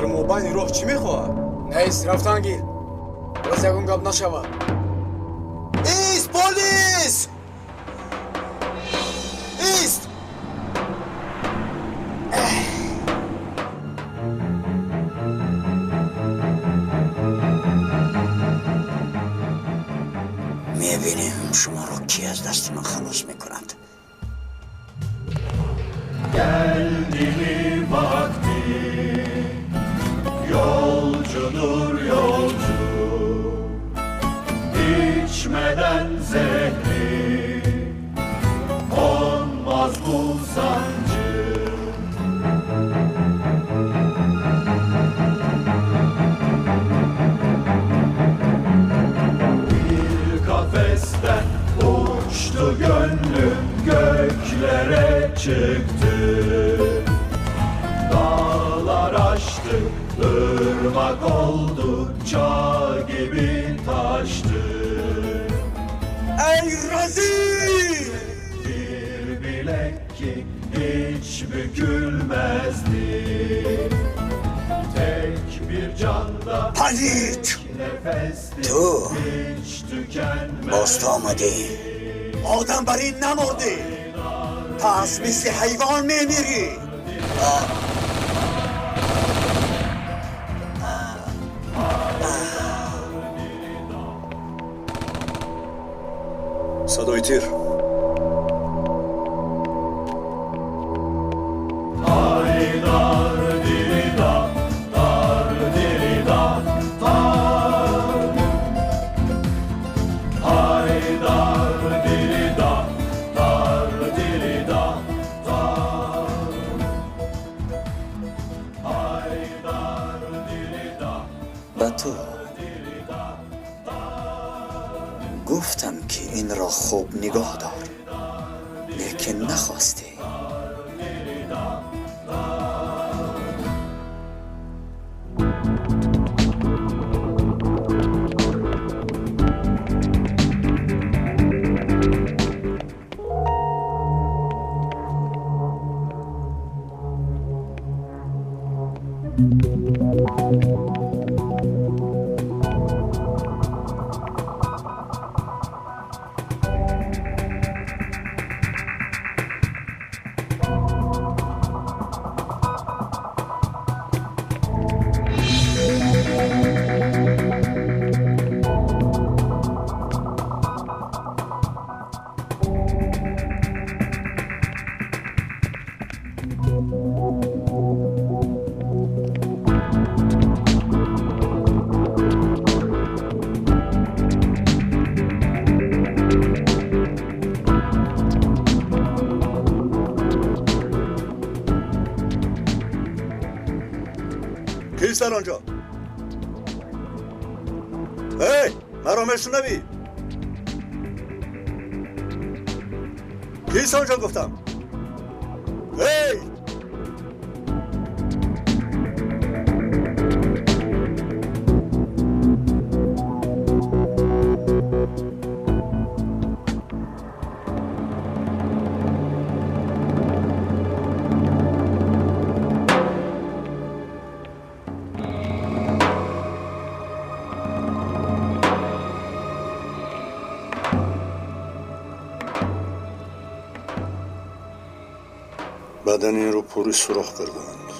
در موبایل راه چی میخواه؟ نیست رفتن گیر باز یکون گپ نشود. ایست پلیس! ایست! میبینیم شما رو کی از دست من خلاص میکند. Geldi mi vakti yolcudur yolcu içmeden zehri konmaz bu sancı. Bir kafesten uçtu gönlüm göklere çıktı. Dağlar aştı, ırmak oldu, çağ gibi taştı. ای rezil! Bir bilek ki hiç bükülmezdi. Tek bir canda پلید nefesti تو hiç tükenmez. باست آمدی. آدم بر این نمرده پس مثل حیوان میمیری. صدای تیر Haydar dili da, dar dili da, dar. Haydar dili da, dar dili da, dar. Haydar dili da, و تو گفتم که این را خوب نگاه دار لیکن نخواستی. کیست در آنجا؟ هی مرا میشنوی؟ کیست آنجا گفتم؟ هی بدن این رو پوری سوراخ کردند.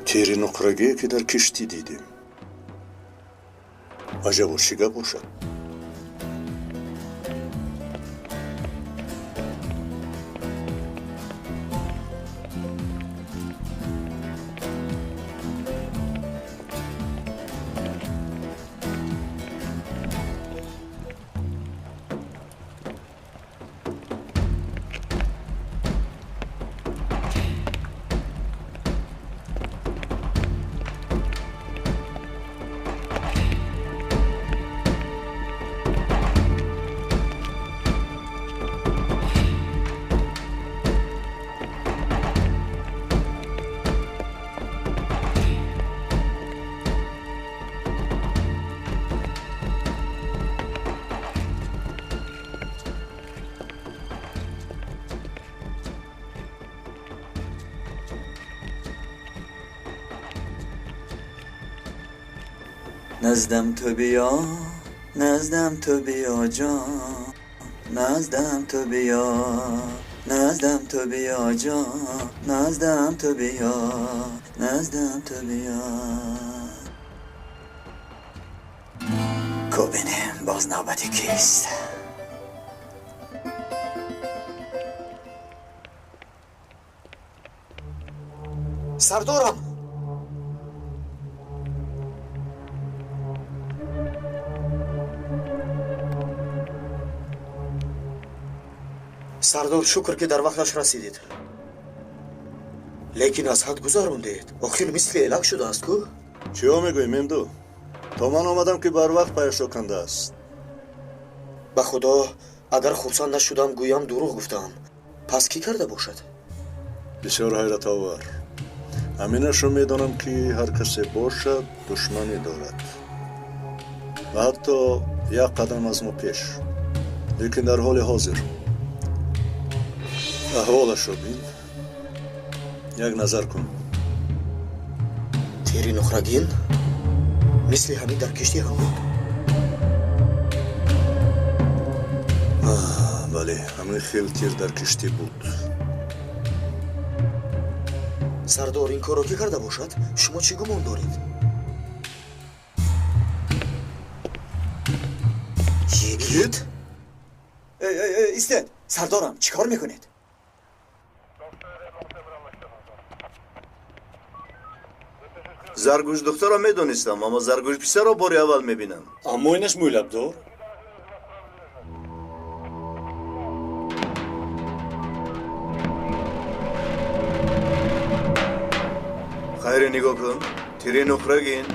تیر نقرگی که در کشتی دیدیم. عجب و شیگه باشد. نزدم تو بیا، نزدم تو بیا جان، نزدم تو بیا، نزدم تو بیا جان، نزدم تو بیا، نزدم تو بیا. کو بینیم باز نوبتی کیست؟ سردارم سردار شکر که در وقتش رسیدید لیکن از حد گذروندید آخر مثل الک شده است کو چیو میگوی مندو؟ تا من آمدم که بر وقت پیش کنده است. به خدا اگر خرسند نشدم گویم دروغ گفتم پس کی کرده باشد بسیار حیرت آور. همینش رو میدانم که هر کسی باشد دشمنی دارد و حتی یک قدم از ما پیش. لیکن در حال حاضر احوالش رو بین، یک نظر کن. تیری نخرگین مثل همین در کشتی هم بود بله، همین خیلی تیر در کشتی بود. سردار این کار را که کرده باشد شما چی گمان دارید یگید ایسته سردارم چیکار میکنید؟ زرگوش دختر را میدونستم، اما زرگوش پسر را باری اول میبینم. اما اینش مویلب دار خیر نگاه کن، تیری نخرگین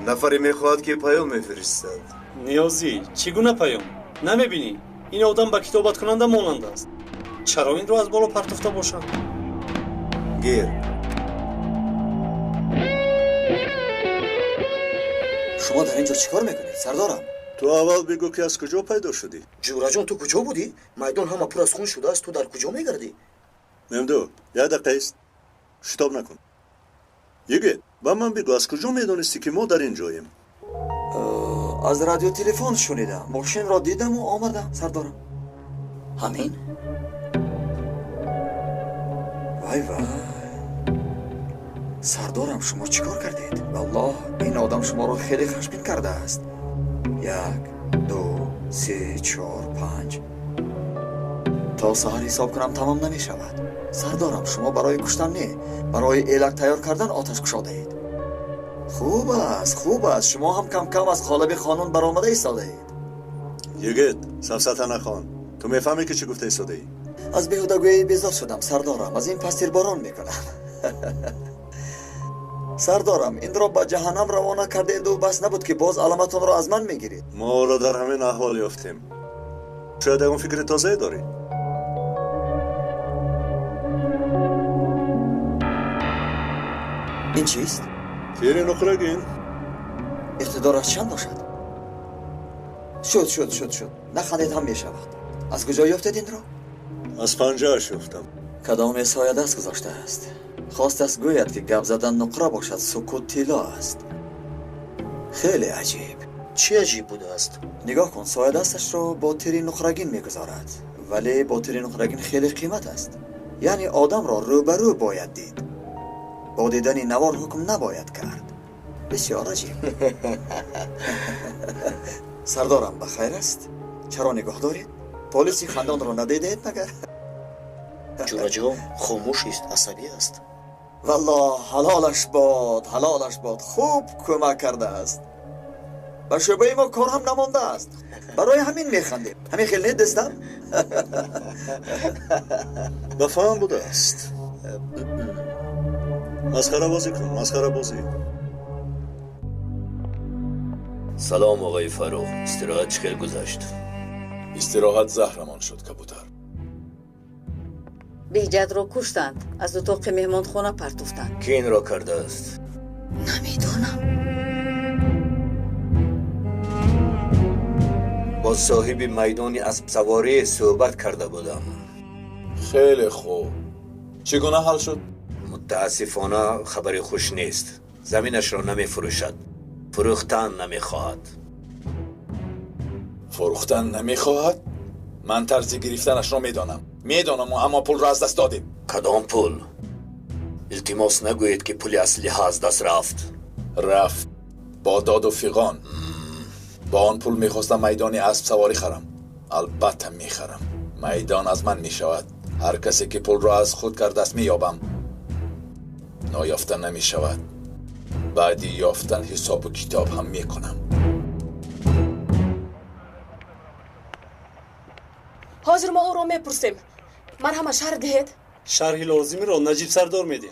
نفری میخواهد که پیام میفرستد. نیازی چگونه پیام نمیبینی این آدم با کتابت کننده مانند است چرا این رو از بالا پرتفته باشند گیر. شما در اینجا چیکار میکنید سردارم؟ تو اول بگو که از کجا پیدا شدی؟ جورا جان تو کجا بودی میدان همه پر از خون شده است تو در کجا میگردی ممدو، یک دقیقه است. شتاب نکن. یگه با من بگو از کجا میدونستی که ما در اینجاییم؟ از رادیو تلفن شنیدم، ماشین را دیدم و آمدم سردارم. همین؟ وای وای سردارم شما چیکار کردید؟ والله این آدم شما رو خیلی خشمگین کرده است. 1 2 3 4 5 تا سحر حساب کنم تمام نمی شود. سردارم شما برای کشتن نه، برای الک تیار کردن آتش گشاده اید. خوب است شما هم کم کم از قالب قانون برآمده ایستاده اید. یگه سفسطه نخوان. تو میفهمی که چی گفته ایستاده ای؟ از بیهودگویی بیزار شدم سردارم، از این پس تیرباران میکنم. سردارم این را به جهنم روانه کردید و بس نبود که باز علامتون را از من میگیرید. ما را در همین احوال یافتیم. شاید اون فکر تازه داری. این چیست؟ تیر نخرگین. اقتدارش چند باشد؟ شد نخندید هم میشود. از کجا یافتید این را؟ از پنجهش یافتم. کدام سایه دست گذاشته است؟ خواست است گوید که گپ زدن نقره باشد سکوت طلا است. خیلی عجیب. چی عجیب بوده است نگاه کن سایه دستش را با تیری نخرگین میگذارد، ولی با تیری نخرگین خیلی قیمت است. یعنی آدم را روبرو باید دید، با دیدن نوار حکم نباید کرد. بسیار عجیب. سردارم بخیر است؟ چرا نگاه دارید؟ پلیسی خندان را ندیدید مگر؟ جورا جان خاموش است عصبی است والله حلالش باد خوب کمک کرده است. به شبه ما کار هم نمانده است، برای همین میخندیم. همین خیلی نه دستم. بفهم بوده است. مسخره بازی کن، مسخره بازی. سلام آقای فاروق، استراحت چخیر گذشت؟ استراحت زهرمان شد کبوتر. بیجد را کشتند، از اتاق مهمان خانه پرتفتند. کی این را کرده است؟ نمیدانم. با صاحب میدانی اسب سواری صحبت کرده بودم. خیلی خوب. چگونه حل شد؟ متاسفانه خبری خوش نیست. زمینش را نمی فروشد. فروختن نمیخواهد. فروختن نمیخواهد؟ من طرز گرفتنش را میدانم اما پول را از دست دادیم. کدام پول؟ التماس نگویید که پول اصلی ها از دست رفت. با داد و فیغان. با آن پول میخواستم میدان اسب سواری خرم. البته میخرم. میدان از من میشود. هر کسی که پول را از خود کرده است مییابم. نایافته نمیشود. بعدی یافتن حساب و کتاب هم میکنم. حاضر ما او را میپرسیم. مرحمه شرح دهید. شرحی لازمی را نجیب سردار میدهد.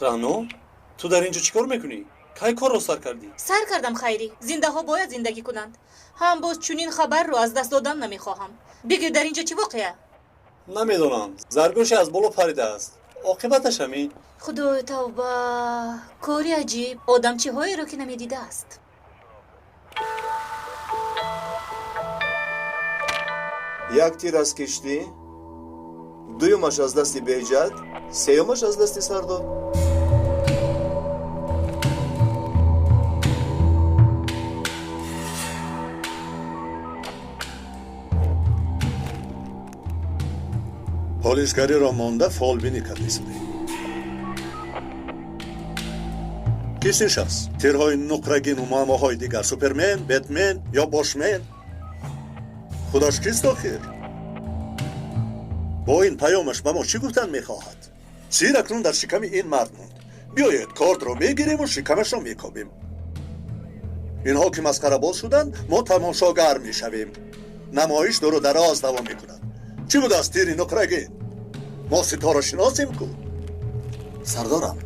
رانو تو در اینجا چیکار میکنی؟ کی کار رو سر کردی؟ سر کردم خیری. زنده ها باید زندگی کنند. هم باز چنین خبر رو از دست دادن نمیخواهم. بگو در اینجا چی واقعه؟ نمیدونم. زرگوشی از بالا پریده است. عاقبتش همین. خدای توبه. کاری عجیب. آدم چی هایی رو که نمیدیده است. یک تیر از کشتی، دویمش از دست بیجد، سیومش از دست سردار. پلیسگری را مانده فالبینی کردیستی. کسی شخص تیرهای نقرگین و معماهای دیگر سوپرمن، بتمن یا باشمن خودش کیست آخر؟ با این پیامش به ما چی گفتن میخواهد؟ زیر اکنون در شکم این مرد موند. بیایید کارت را میگیریم و شکمش را میکابیم. اینها که مسخره باز شدن ما تماشاگر میشویم. نمایش دور و دراز دوام میکنند. چی بود از تیری نقرگین؟ ما ستاره شناسیم کو. سردارم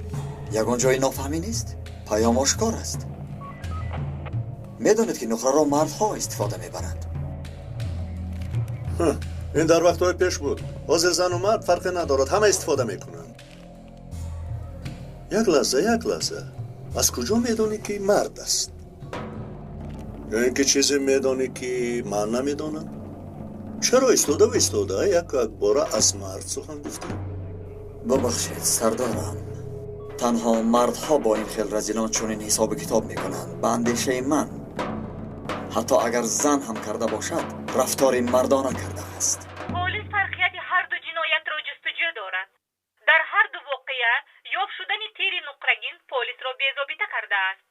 یگان جای نافهمی نیست. پیام آشکار است. میدانید که نقره را مردها استفاده میبرند. این در وقتهای پیش بود. از زن و مرد فرق ندارد. همه استفاده میکنند. یک لحظه از کجا میدانی که مرد است؟ یا اینکه چیزی میدانی که من نمیدانم؟ چرا ایستاده یک باره از مرد سخن گفتی؟ ببخشید سردارم. تنها مردها با این خیل رزیلان چون حساب کتاب میکنند. به اندیشه من حتی اگر زن هم کرده باشد رفتار مردانه کرده است. پلیس فرقیت هر دو جنایت را جستجو دارد. در هر دو واقعه یافت شدن تیر نقرگین پلیس را بی‌ضابطه کرده است.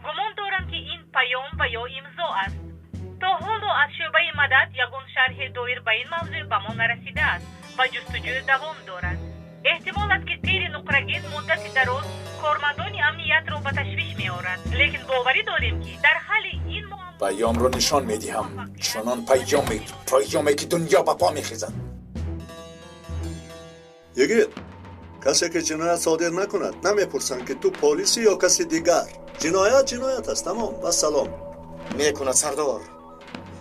گمان دارم که این پیام و یا امضا است. تا حالا از شعبه مدد یگان شرح دایر به این موضوع به ما نرسیده است و جستجو دوام دارد. احتمال است که تیر نقرگین مدت دراز کارمندان امنیت را به تشویش می آورد. لیکن باوری داریم که در حال این پیام رو نشان میدیم. چنان پیامی که دنیا به پا میخیزد. یگید کسی که جنایت صادر نکند نمیپرسند که تو پلیسی یا کسی دیگر. جنایت است. تمام و سلام. میکند سردار.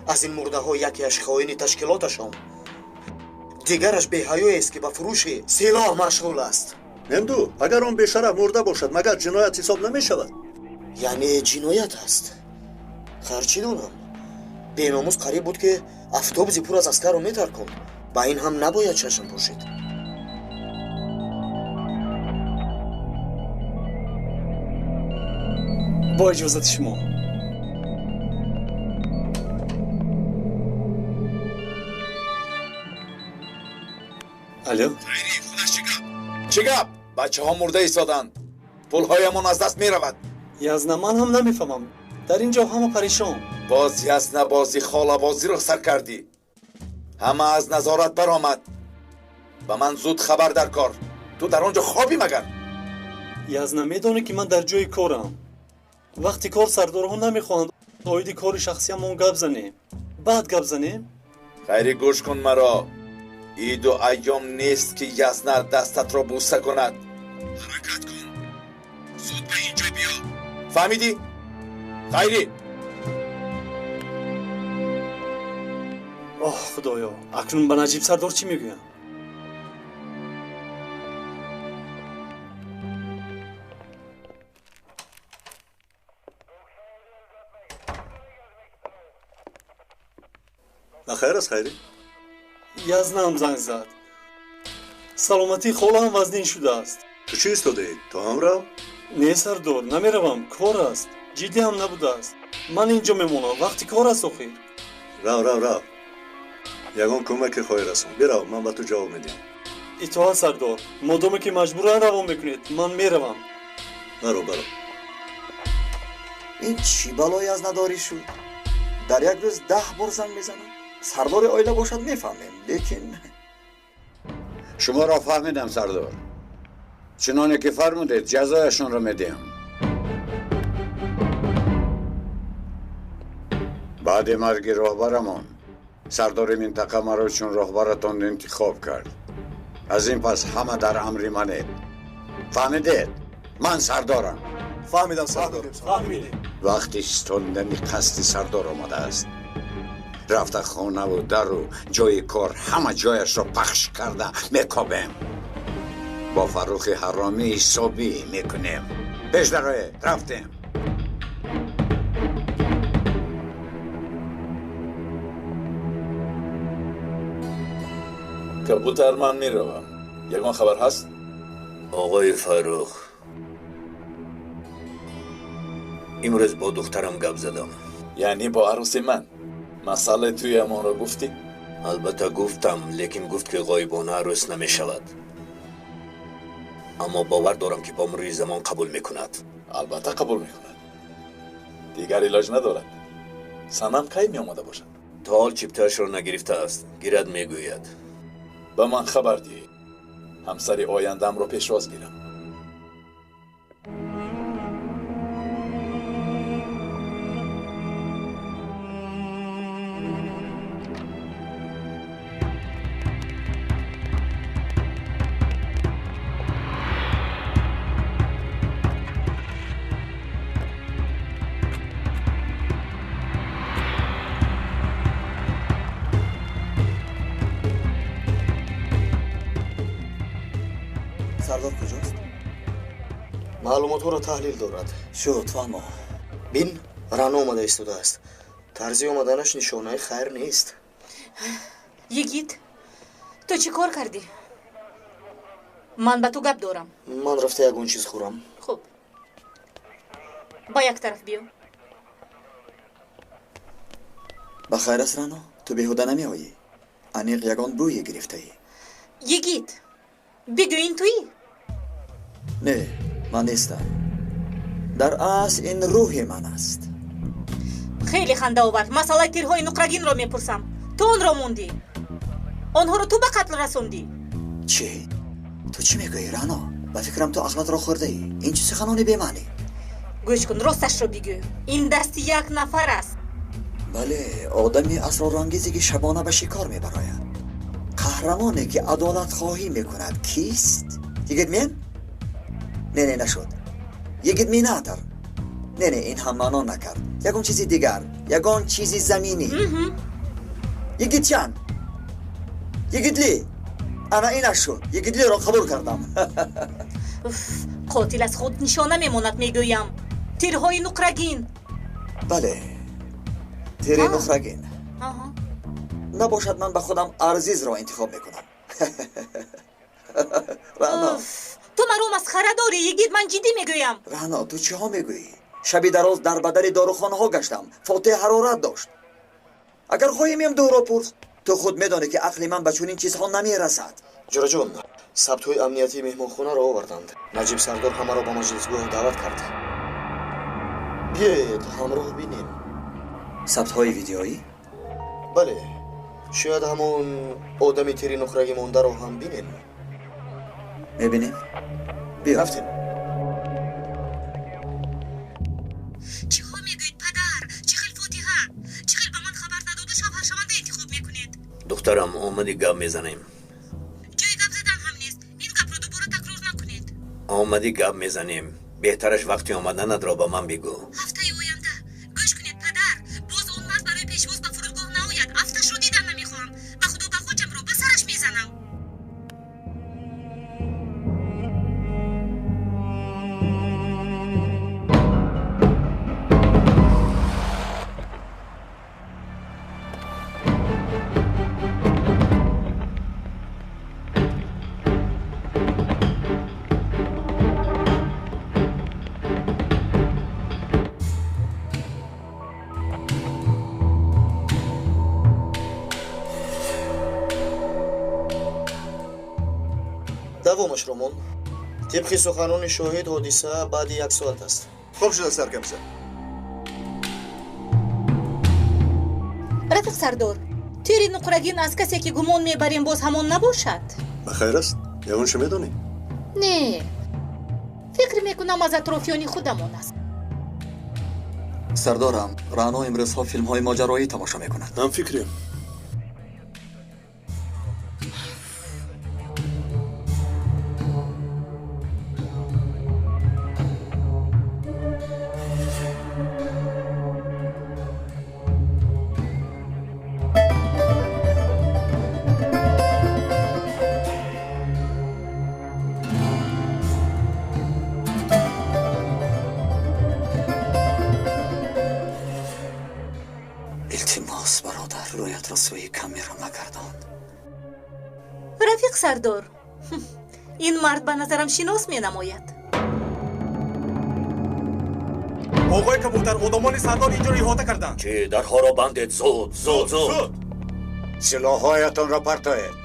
از این مرده ها یکیش خائن تشکیلاتشان، دیگرش بی‌حیایی است که به فروش سلاح مشغول است. نمدو اگر آن بیشرف مرده باشد مگر جنایت حساب نمی شود؟ یعنی جنایت است. خرچی دونم بیناموز قریب بود که افطابزی پر از عسکر رو میترکند. با این هم نباید چشم پوشید. با اجازت شما. الو چه گپ؟ بچه ها مرده ایستادند. پولهایمان از دست می رود. یزنه من هم نمیفهمم. در اینجا همه پریشان. باز یزنه بازی خاله بازی رو سر کردی. همه از نظارت برآمد. به من زود خبر در کار. تو در آنجا خوابی مگر؟ یزنه میدونه که من در جای کارم. وقتی کار سردارها نمیخواند آیدی کار شخصی همون گپ زنیم. بعد گپ زنیم. خیری گوش کن مرا. ای دو ایام نیست که یزنه دستت را بوسه کند. حرکت کن. زود به اینجا بیا. فهمیدی؟ خیری. آه خدایا، اکنون به نجیب سردار چی میگویم؟ بخیر است خیری؟ یزنه هم زنگ زد. سلامتی خاله هم وزنین شده است. ту чӣ истодаӣ? То ҳам рав? не сардор, намеравам, кор аст. Ҷиддӣ ҳам набудааст. Ман инҷо мемонам, вақти кор аст охир. Рав. Ягон кӯмаке хоҳӣ расон. Бирав, ман ба ту ҷавоб медиҳам. итоат сардор, модоме ки маҷбуран равон мекунед, ман меравам. Баро. ин чӣ балое аз надорӣ шуд? дар як рӯз 10 бор занг мезанад. сардори оила бошад мефаҳмем, лекин шуморо фаҳмидам, сардор. чуноне ки фармудед, ҷазояшонро медиҳам. баъди марги роҳбарамон сардори минтақа маро чун роҳбаратон интихоб кард. аз ин пас ҳама дар амри манед. фаҳмидед? ман сардорам. фаҳмидам сардор. вақти истондани қасди сардор омадааст. рафта хонаву дару ҷои кор ҳама ҷояшро пахш карда мекобем. бо фаррухи ҳаромӣ ҳисобӣ мекунем. пеш дароед, рафтем. кабутар, ман меравам. ягон хабар ҳаст? оғои фаррух, имрӯз бо духтарам гап задам. яъне бо арӯси ман масъалаи тӯямонро гуфтӣ? албатта гуфтам, лекин гуфт ки ғоибона арӯс намешавад. аммо бовар дорам ки бо мурӯри замон қабул мекунад. албатта қабул мекунад. дигар илоҷ надорад. санам кай меомада бошад? то ҳол чиптаашро нагирифтааст. гирад мегӯяд. ба ман хабар диҳед. ҳамсари ояндаамро пешвоз гирам. сардор куҷост? маълумотҳоро таҳлил дорад. шуд, фаҳмо. бин раъно омада истодааст. тарзи омаданаш нишонаи хайр нест. یگید تو چی کار کردی؟ من با تو گپ دارم. ман рафта ягон чиз хӯрам. خوب با یک طرف بیو. ба хайр аст рано, ту беҳуда намеоӣ. аниқ ягон бӯе гирифтаӣ. یگید بگو این تویی؟ не, ман нестам. дар асл ин рӯҳи ман аст. خیلی خنده آورد. مسئله تیرهای نقرگین را میپرسم. تو آن را موندی. آنها را تو به قتل رسوندی. چی؟ تو چی میگویی رано؟ ба фикрам ту ақлатро хӯрдаӣ. ин чӣ суханони бемаънӣ? گوش کن، راستش را بگو. این دستی یک نفر است. бале, одами асрорангезе ки шабона ба шикор мебарояд. қаҳрамоне ки адолатхоҳӣ мекунад кист? ягидмен? не нашуд. ягидминатар. не, ин ҳам маъно накард. ягон чизи дигар, ягон чизи заминӣ. ягидчанд? ягидлӣ? ана инаш шуд. ягидлиро қабул кардам. قاتل از خود نشانه میماند میگویم. تیرهای نقرگین. бале, тири нухрагин. набошад ман ба худам арзизро интихоб мекунам. рано, تو مرا مسخره داری. یگید من جدی میگویم. рано, ту чиҳо мегӯӣ? шаби дароз дар бадари дорухонаҳо гаштам. фотеҳ ҳарорат дошт. агар хоҳӣ меям дӯро пурс. ту худ медонӣ ки ақли ман ба чунин чизҳо намерасад. ҷураҷон, сабтҳои амниятии меҳмонхонаро оварданд. наҷиб сардор ҳамаро ба маҷлисгоҳ даъват кард. биёед ҳамроҳ бинем. сабтҳои видеоӣ? бале, шояд ҳамон одами тири нухраги мондаро ҳам бинем. мебинем? биё. рафтем. چیکار میگوید پدر؟ چه خیل فاتحه؟ چه خیل به من خبر نداده شوهرشونده انتخاب میکنید؟ دخترم آمدی گپ میزنیم. جای گپ زدن هم نیست. این گپ رو دوباره تکرار نکنید. آمدی گپ میزنیم. بهترش وقتی آمدنت را به من بگو. هفته آینده. گوش کنید پدر. باز اون مرد برای پیشواز به فرودگاه نآید. افتش رو دیدن نمیخوام. به خدا به خودم رو به سرش میزنم. давомаш ромон тибқи суханони шоҳид ҳодиса баъди 1 соат аст. خوب شده سرکمسر. рафиқ сардор тири нуқрагин аз касе ки гумон мебарем боз ҳамон набошад? ба хайр аст? ягоншо медонӣ? не фикр мекунам аз атрофиёни худамон аст. سردارم رانا امروز ها فیلم های ماجرایی تماشا میکند. هم فکریم. التماس برادر رویت را سوی کامیرا مگردان. рафиқ сардор ин мард ба назарам шинос менамояд. آقای کبوتر одамони سردار اینجا را احاطه کردند. چی درها را بندید زود زود زود. سلاحهایتان را پرتایید.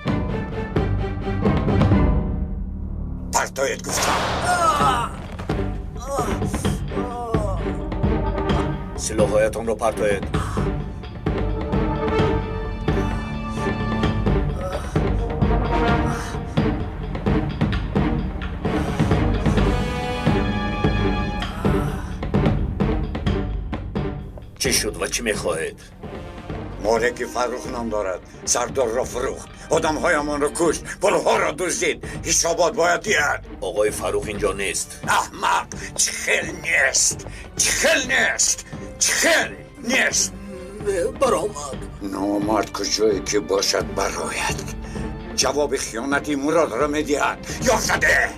پرتایید گفتم. سلاحهایتان را پرتایید. چی شد و چی میخواهید؟ مالک فروخ نام دارد. سردار را فروخت. آدمهایمان را کشت. پلها را دزدید. حسابات باید دید. آقای فروخ اینجا نیست. احمق چخل نیست. چخل نیست. چخل نیست. برآمد. نامرد کجایی که باشد برآید. جواب خیانتی مراد را میدهد. یا زده.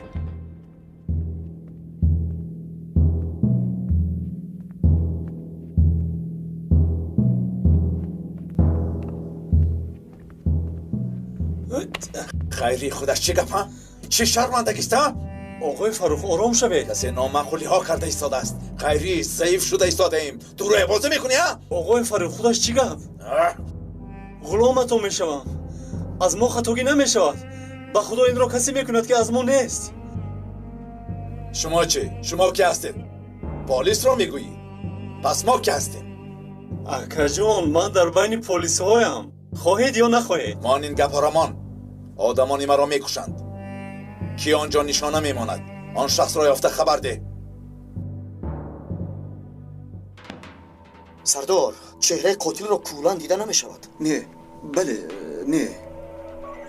خیری خودش چی گپ ها؟ چی شرمندگی است ها؟ آقای فروخ آرام شوید. کسی نامعقولی ها کرده ایستاده است. خیری ضعیف شده ایستاده ایم. تو رو بازی میکنی ها؟ آقای فروخ خودش چی گپ؟ غلامتون میشوم. از ما خطاگی نمیشود. به خدا این را کسی میکند که از ما نیست. شما چی؟ شما کی هستید؟ پلیس را میگویی؟ پس ما کی هستیم؟ اکا جان من در بین پلیس هایم. خواهید یا نخواهید؟ مان این گپ ها آدمانی مرا میکشند. کی آنجا نشانه میماند؟ آن شخص را یافته خبر ده. سردار چهره قاتل را کولان دیده نمیشود. نه بله نه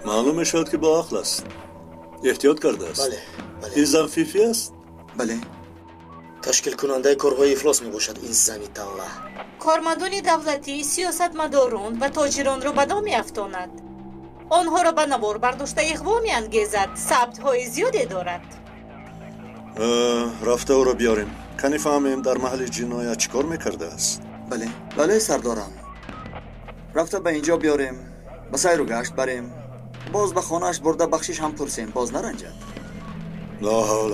معلوم میشود که با عقل است. احتیاط کرده است. بله این زن فیفی است؟ بله تشکیل کننده کارهای افلاس میباشد این زنی طلح. کارمندان دولتی سیاستمداران و تاجران را به دام می‌افشاند. آنها را به نوار برداشته اغوا می‌انگیزد. ثبت‌های زیادی دارد. رفته او را بیاریم. کنی فهمیم در محل جنایت چیکار میکرده است. بله سردارم. رفته به اینجا بیاریم. به سیر و گشت بریم. باز به خانهش برده بخشش هم پرسیم. باز نرنجد. لا حول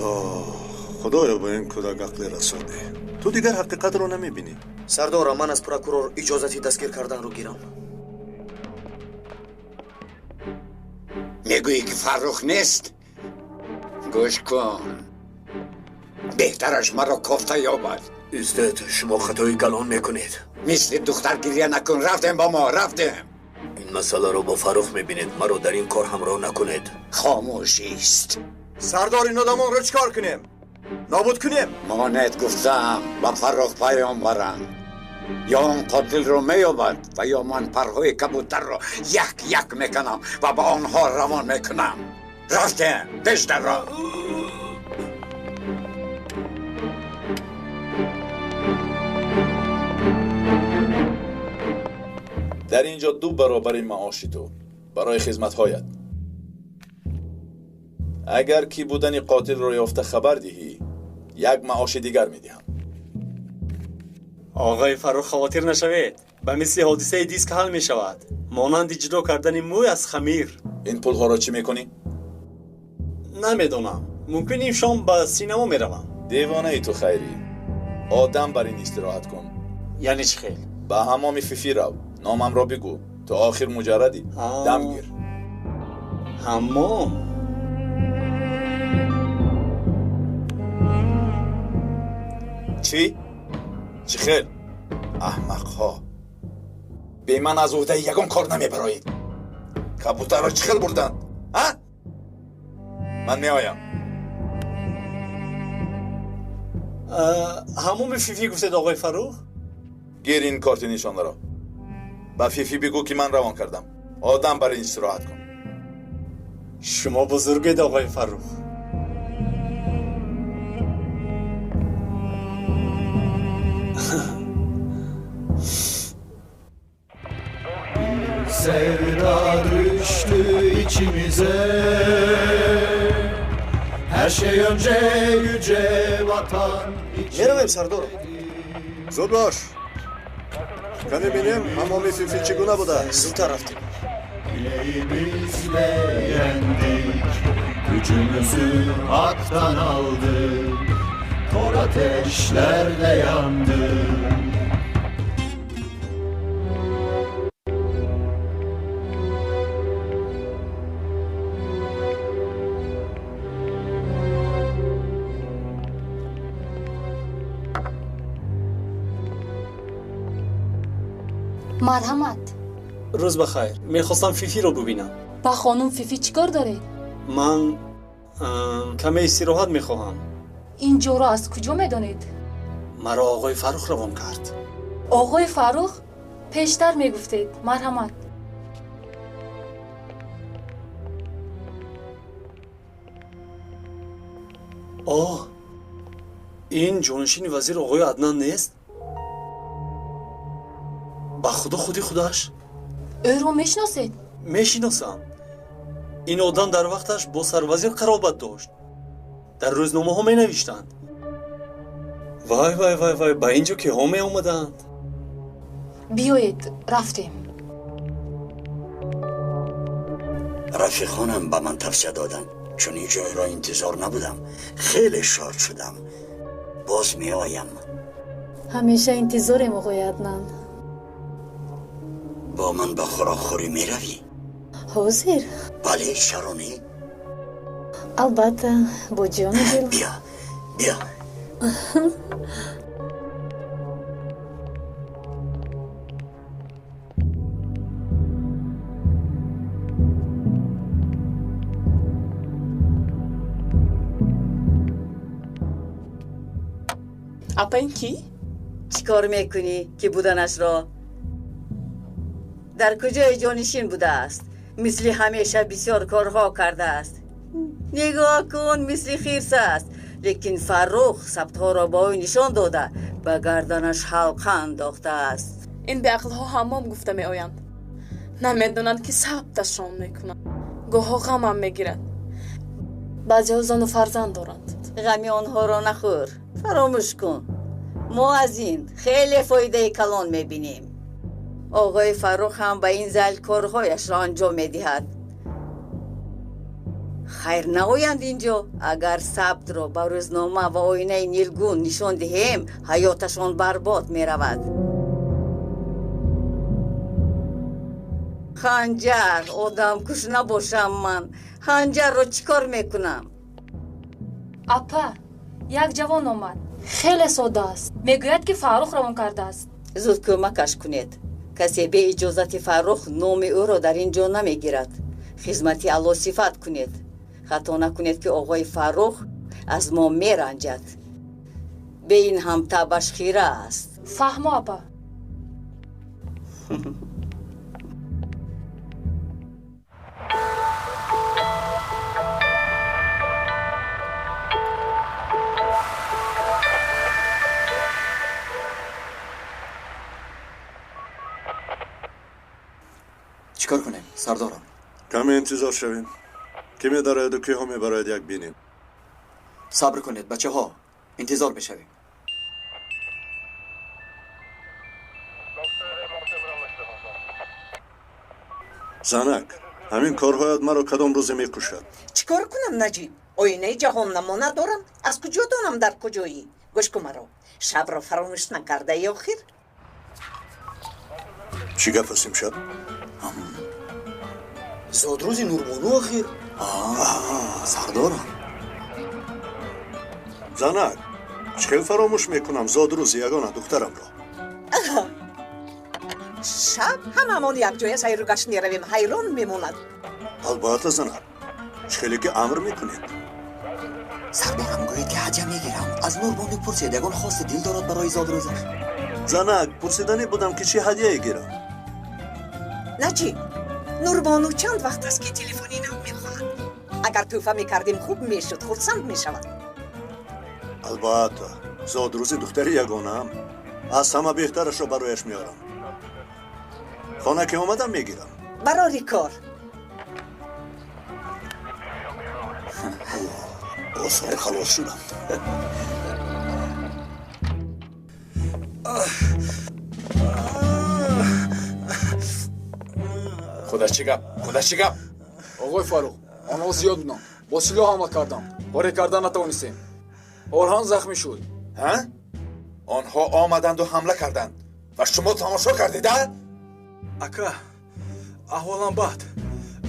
خدایا به این کودک عقل رساندی. تو دیگر حقیقت رو نمیبینی. سردار من از پروکورور اجازتی دستگیر کردن رو گیرم. میگویی که فروخ نیست؟ گوش کن. بهترش مرا کفته یابد. استاد شما خطای کلان میکنید. مثل دختر گریه نکن. رفتیم با ما رفتیم. این مسئله رو با فروخ میبینید. مرا در این کار همراه نکنید. خاموشی است. سردار این آدمان را چکار کنیم؟ نابود کنیم؟ مانت گفتم با فروخ پیام برم. یا آن قاتل رو میابد و یا من پرهای کبوتر رو یک یک میکنم و با آنها روان میکنم. رفتیم پیش در را. در اینجا 2 برابر معاش تو برای خدمت‌هایت. اگر کی بودن قاتل رو یافته خبر دهی 1 معاش دیگر میدهم. آقای فروخ خواطر نشوید. به مثل حادثه دیسک حل می شود. مانند جدا کردن موی از خمیر. این پول ها را چی میکنی؟ نمیدونم. ممکن این شام به سینما می روم. دیوانه ای تو خیری. آدم بر این استراحت کن. یعنی چی خیل؟ به حمام فیفی رو. نامم را بگو. تا آخر مجردی. دم گیر. حمام. چی؟ چی خیل؟ احمق ها به من از عهده یگان کار نمیبرایید. کبوتر را چی خیل بردن؟ ها؟ من میآیم. همون فیفی گفتید آقای فروخ؟ گیر این کارت نشانه را. با فیفی بگو که من روان کردم. آدم برای استراحت کن. شما بزرگید آقای فروخ. Sevda düştü içimize. Her şey önce yüce vatan میرویم سردار. زود باش. کمی بینیم حمامی فیفی چگونه بوده. زودتر رفتیم. Bileğimizle yendik, gücümüzü haktan aldık, kor ateşlerle yandık. مرحمت. روز بخیر. میخواستم فیفی رو ببینم. با خانم فیفی چیکار داره؟ من کمی استراحت میخواهم. اینجا رو از کجا میدونید؟ مرا آقای فروخ روان کرد. آقای فروخ؟ پیشتر میگفتید. مرحمت. این جانشین وزیر آقای عدنان نیست؟ با خدا خودش؟ او رو میشناسید؟ میشناسم. این آدم در وقتش با سروزیر قرابت داشت. در روزنامه ها می نوشتند. وای با اینجا که ها می آمدند. بیایید رفتیم. رفیقانم به من توصیه دادن چون این جای را انتظار نبودم. خیلی شاد شدم. باز می آیم. همیشه انتظارم آقای عدنان. با من به خوراکخوری می روی؟ حاضر؟ بله شرانی. البته با جان دل. بیا اپا این کی؟ چیکار میکنی که بودنش را؟ در کجای جانشین بوده است؟ مثل همیشه بسیار کارها کرده است. نگاه کن مثل خیرس است. لیکن فروخ ثبتها را با او نشان داده به گردنش حلقه انداخته است. این به عقلها حمام گفته می آیند. نمیدونند که ثبتشان میکنند. گاها غم هم میگیرند. بعضی ها زن و فرزند دارند. غمی آنها را نخور. فراموش کن. ما از این خیلی فایده کلان میبینیم. آقای فروخ هم به این زل کارهایش را انجام میدهد. خیر نگویند اینجا اگر ثبت را به روزنامه و آینه نیلگون نشان دهیم حیاتشان برباد می رود. خنجر آدم کش نباشم من. خنجر را چیکار میکنم؟ اپا یک جوان آمد. خیلی ساده است. میگوید که فروخ روان کرده است. زود کمکش کنید. کسی به اجازت فروخ نام او را در اینجا نمیگیرد. خدمتی علا صفت کنید. خطا نکنید که آقای فروخ از ما میرنجد. به این هم تبش خیره است. فهم اپا. چیکار کنیم سردارم؟ کمی انتظار شویم. کی می‌دارد و کی ها می‌براید یک بینیم. صبر کنید بچه ها. انتظار بشویم. زنک همین کارهایت مرا کدام روز میکشد. چیکار کنم نجیب؟ آینه جهان نما ندارم. از کجا دانم در کجایی؟ گوش کن مرا. شب را فراموش نکرده ای آخر؟ چی گپ است امشب؟ زادروز نوربانو آخر. سردارم. زنک چخیل فراموش میکنم زاد روز یگانه دخترم را. شب هممون یک جای سیر و گشت میرویم حیران میموند. البته زنر چخیلی که امر میکنید. سردارم گوید که حجه میگیرم. از نوربانو پرسید یگان خواست دل دارد برای زاد روزش. زنک پرسیدنی بودم که چی هدیه گیرم. نجیب نوربانو چند وقت است که تلفنی نمیخواهد. اگر توفه میکردیم خوب میشد، خرسند میشود. البته زاد روز دختر یگانم از همه بهترش رو برایش میارم. خانه که اومدم میگیرم. برای کار آثار خلاص شدم. خودش چی گپ؟ آقای فاروق آنها زیاد بودن. با سلاح حمله کردم. کاری کردن نتوانستیم. اورهان زخمی شد. آنها آمدند و حمله کردند و شما تماشا کردید؟ اکا احوالم بد.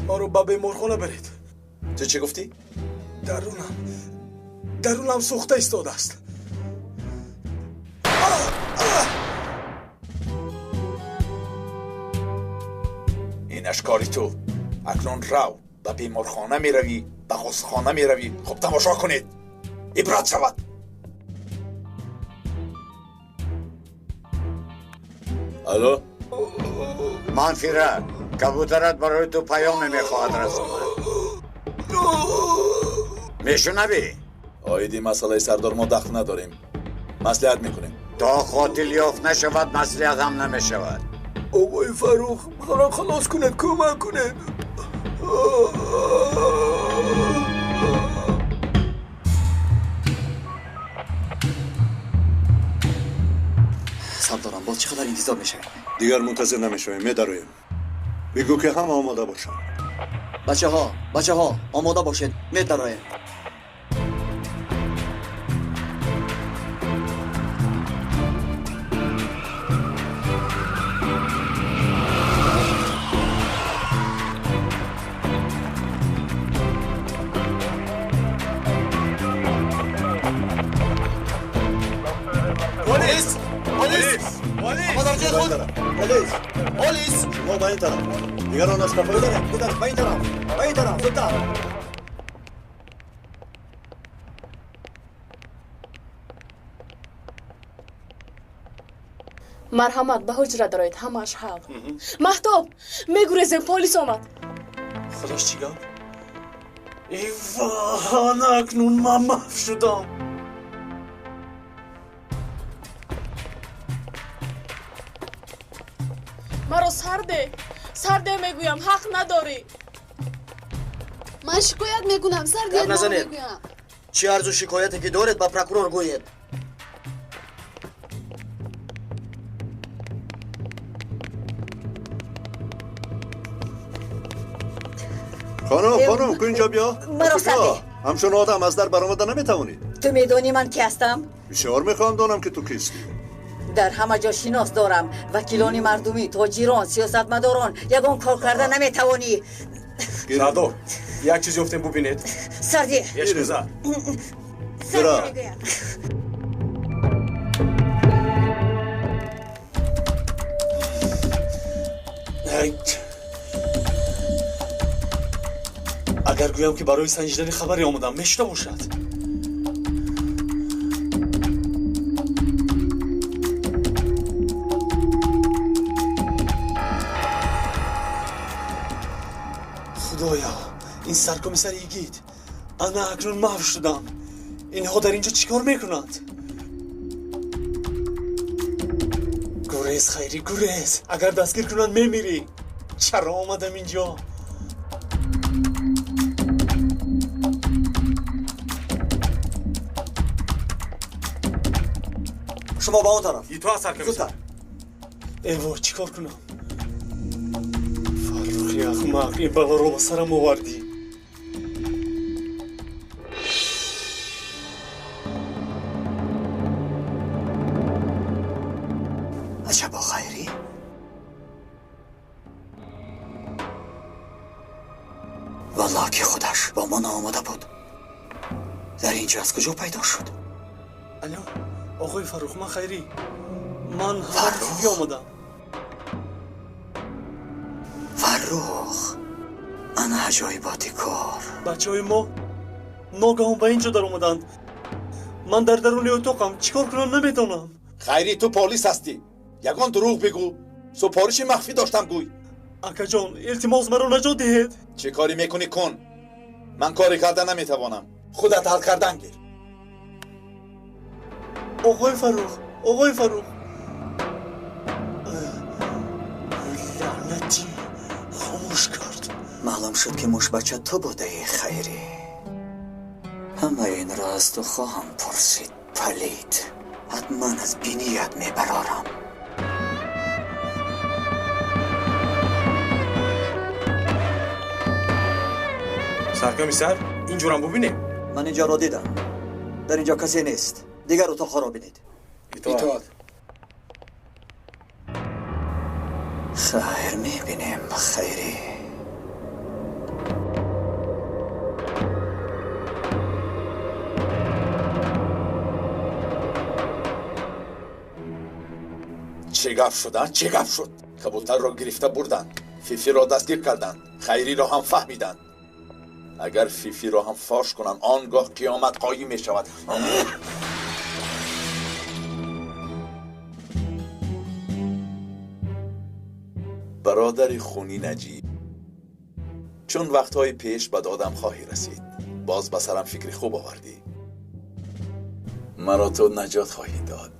ما رو به بیمارخانه برید. تو چی گفتی؟ درونم سوخته ایستاده است. اینش کاری تو. اکنون رو به بیمارخانه میروی، به غسلخانه میروی. خب تماشا کنید، عبرت شود. الو منفیره کبوترت برای تو پیام میخواهد رسوند. میشنوی؟ آیدی مسئله سردار ما دخل نداریم. مصلحت میکنیم. تا قاتل یافت نشود مصلحت هم نمیشود. آقای فاروق مرا خلاص کنید، کمک کنید. سردارم باز چقدر انتظار میشویم؟ دیگر منتظر نمیشویم، میداریم. بگو که همه آماده باشن. بچه ها آماده باشید، میداریم. پلیس! پلیس! شما با این طرف. دیگران از کفایی داریم. با این طرف زودتر. مرحمت به حجره دارید، همش حق. محتاب میگریزیم، پلیس آمد. خودش چی گفت؟ ایوان اکنون من محو شدم. مرا سرده میگویم، حق نداری. من شکایت میکنم، سرده نزنید. میگویم. چی عرض و شکایتی که دارید با پروکورور گوید. خانم اینجا بیا. مرا سرده. همچون آدم از در برآمده نمیتوانید. تو میدونی من کی هستم؟ بسیار میخوام دانم که تو کیستی. در همه جا شناس دارم. وکیلان مردمی، تاجران، سیاستمداران. یگان کار کردن نمیتوانی. سردار یک چیز گفتیم ببینید. سردی یک روزه. سردی میگویم. اگر گویم که برای سنجیدن خبری آمدم میشته باشد. خدایا این سرکمیسر ایگید انا اکنون محو شدم. اینها در اینجا چیکار میکنند؟ گریز خیری گریز، اگر دستگیر کنند میمیری. چرا آمدم اینجا؟ شما با اون طرف. ای تو از سرکمیسر. ایوا چیکار کنم؟ فرخی احمق، این بلا رو با سرم آوردی. عجبا خیری؟ والله که خودش با من آمده بود. در اینجا از کجا پیدا شد؟ الو آقای فروخ، من خیری، من فیفی آمدم. فروخ انا عجایباتی کار. بچه های ما ناگهان به اینجا در اومدند. من در درون اتاقم، چیکار کنم نمیتونم. خیری تو پلیس هستی؟ یگان دروغ بگو. سپارش مخفی داشتم گوی. اکا جان التماس مرا نجات دهید. چه کاری میکنی کن. من کاری کردن نمیتوانم. خودت حل کردن گیر. آقای فروخ، آقای فروخ، لعنتی خاموش کرد. معلوم شد که مش بچه تو بوده ای خیری. همه این را از تو خواهم پرسید پلید. حتما از بینیت میبرارم. سرکمیسر اینجورم ببینیم. من اینجا را دیدم. در اینجا کسی نیست. دیگر اتاق را بینید. اطاعت. خیر میبینیم خیری. چه گپ شدن؟ چه گپ شد؟ کبوتر را گرفته بردن، فیفی را دستگیر کردند، خیری را هم فهمیدند. اگر فیفی را هم فاش کنند آنگاه قیامت قایم می شود. برادر خونی نجیب، چون وقتهای پیش بد آدم خواهی رسید، باز به سرم فکری خوب آوردی. مرا تو نجات خواهی داد.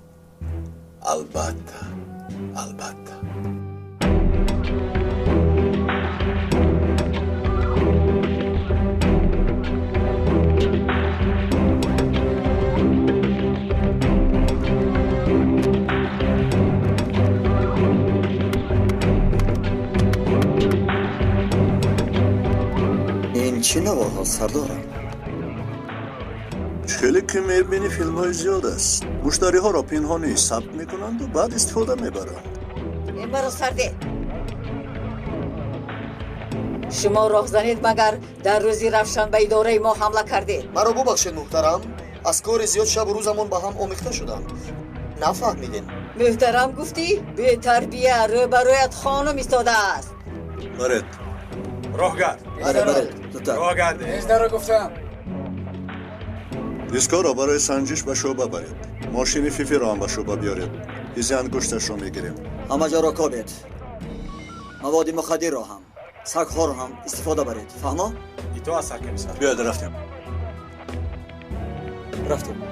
البته البته. این چی نوارها سردارم؟ چلی که میبینی فیلم های زیاد است. مشتری ها را پنهانی ثبت میکنند و بعد استفاده میبرند. این برو سرده. شما راه زنید مگر در روزی رفشان به اداره ما حمله کردید. مرا ببخشید محترم، از کار زیاد شب و روزمون با هم آمیخته شدند. نفهمیدین؟ محترم گفتی؟ به تربیه روبرویت خانم ایستاده است. برید. راهگرد. برید. راهگرد. ازده را گفتم. دیسکا را برای سنجش به شعبه برید. ماشین فیفی را هم به شعبه بیارید. ایزی انگشتش را میگیریم. همه جا را کابید. مواد مخدر را هم، سگ‌ها را هم استفاده برید. فهمه؟ اطاعت سرکمیسر. بیاید رفتیم. رفتیم.